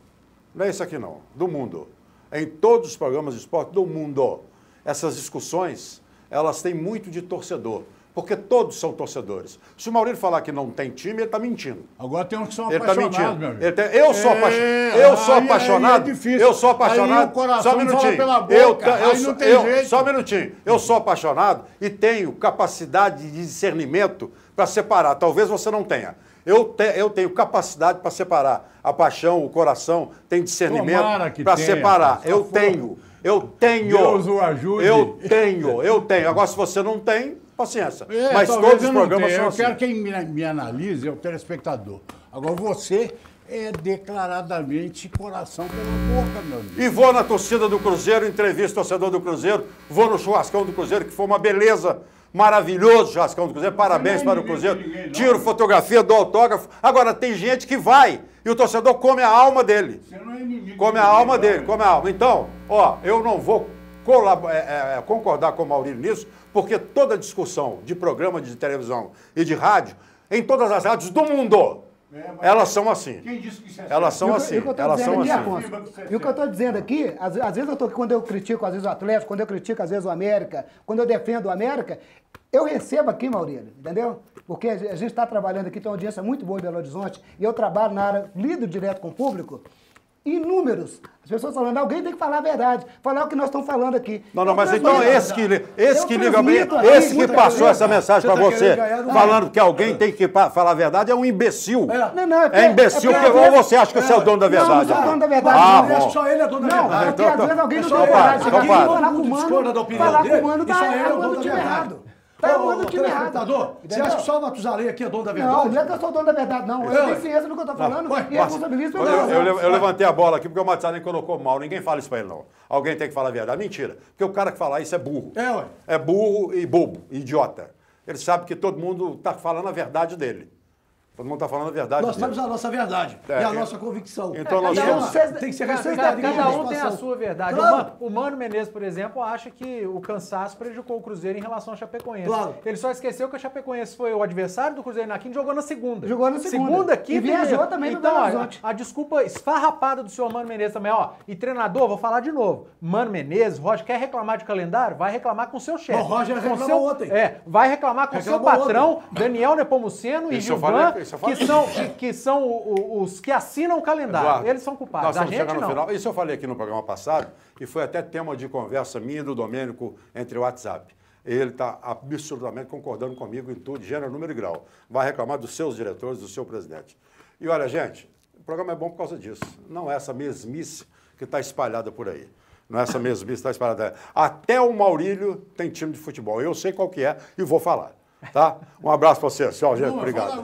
não é isso aqui não, do mundo. Em todos os programas de esporte do mundo, essas discussões, elas têm muito de torcedor. Porque todos são torcedores. Se o Maurílio falar que não tem time, ele está mentindo. Agora tem uns que são Ele está apaixonados, mentindo. meu amigo. Eu sou apaixonado. Aí é difícil. Eu sou apaixonado. Aí o coração Só um minutinho. fala pela boca, aí não tem jeito. Só um minutinho. Eu sou apaixonado e tenho capacidade de discernimento para separar. Talvez você não tenha. Eu tenho capacidade para separar a paixão, o coração, tem discernimento Tomara que para tenha, separar. só Eu for. tenho. Deus o ajude. Eu tenho. Agora, se você não tem, paciência. Mas talvez todos os eu não programas tenha. são Eu assim. quero que quem me analise é o telespectador. Agora você é declaradamente coração pela boca, meu amigo. E vou na torcida do Cruzeiro, entrevisto o torcedor do Cruzeiro, vou no churrascão do Cruzeiro, que foi uma beleza, maravilhoso churrascão do Cruzeiro, parabéns Você não é para o Cruzeiro, inimigo de ninguém, não. tiro fotografia, dou autógrafo. Agora, tem gente que vai e o torcedor come a alma dele. Você não é inimigo Come de a ninguém, alma não, dele, meu. come a alma. Então, eu não vou concordar com o Maurílio nisso, porque toda discussão de programa de televisão e de rádio, em todas as rádios do mundo, elas são assim. Quem disse que isso é Elas certo? são assim. E o que eu tô Elas dizendo são aqui, assim. Afonso, e o que eu estou dizendo aqui, às vezes quando eu critico às vezes o Atlético, quando eu critico às vezes o América, quando eu defendo o América, eu recebo aqui, Maurílio, entendeu? Porque a gente está trabalhando aqui, tem uma audiência muito boa em Belo Horizonte, e eu trabalho na área, lido direto com o público, inúmeros. As pessoas falando, alguém tem que falar a verdade, falar o que nós estamos falando aqui. Não, mas Eu então transmito. esse que liga transmito aqui esse que muita passou coisa. essa mensagem Você para tá você, querendo ganhar no- falando que alguém tem que falar a verdade, é um imbecil. Não, É imbecil, porque porque às ou vezes- você acha que você é o dono da Não, não verdade? sou dono da verdade. Ah, não. Eu acho bom. que só ele é dono da Não, verdade. porque às vezes alguém não tem para, coragem. então Aqui, para. falar com o Todo mundo mano, discorda da opinião falar com dele, o mano, e tá só ele é o armando dono o da time verdade. errado. Tá armando o time errado. Telespectador, você Entendeu? acha que só o Matusalém aqui é dono da verdade? Não, não é que eu sou dono da verdade, não. Eu tenho ciência do que eu tô falando e responsabilizo pela razão. Eu levantei a bola aqui porque o Matsalen colocou mal. Ninguém fala isso pra ele, não. Alguém tem que falar a verdade. Mentira. Porque o cara que fala isso é burro. Ué. É burro e bobo, idiota. Ele sabe que todo mundo tá falando a verdade dele. Todo mundo está falando a verdade. Nós temos a nossa verdade e a nossa convicção. Então nós Cada um temos... tem que ser Cada respeitado. um tem a sua verdade. Claro. O Mano Menezes, por exemplo, acha que o cansaço prejudicou o Cruzeiro em relação ao Chapecoense. Claro. Ele só esqueceu que o Chapecoense foi o adversário do Cruzeiro na quinta e jogou na segunda. Jogou na segunda. Quinta E viajou meia. também no Então, Belo ó, Horizonte. a desculpa esfarrapada do senhor Mano Menezes também, ó. E treinador, vou falar de novo. Mano Menezes, Roger, quer reclamar de calendário? Vai reclamar com o seu chefe. O Roger Com reclamou ontem. vai reclamar com o seu Reclamou patrão, Daniel Nepomuceno e Isso eu Gilvan, falei, isso eu falei. que são os que assinam o calendário. Eduardo, Eles são culpados. Nós A estamos gente chegando não. no final. Isso eu falei aqui no programa passado e foi até tema de conversa minha e do Domênico entre o WhatsApp. Ele está absurdamente concordando comigo em tudo, gênero, número e grau. Vai reclamar dos seus diretores, do seu presidente. E olha, gente, o programa é bom por causa disso. Não é essa mesmice que está espalhada por aí. Não é essa mesmice que está espalhada. Até o Maurílio tem time de futebol. Eu sei qual que é e vou falar. Tá? Um abraço para você, senhor. Gente, obrigado.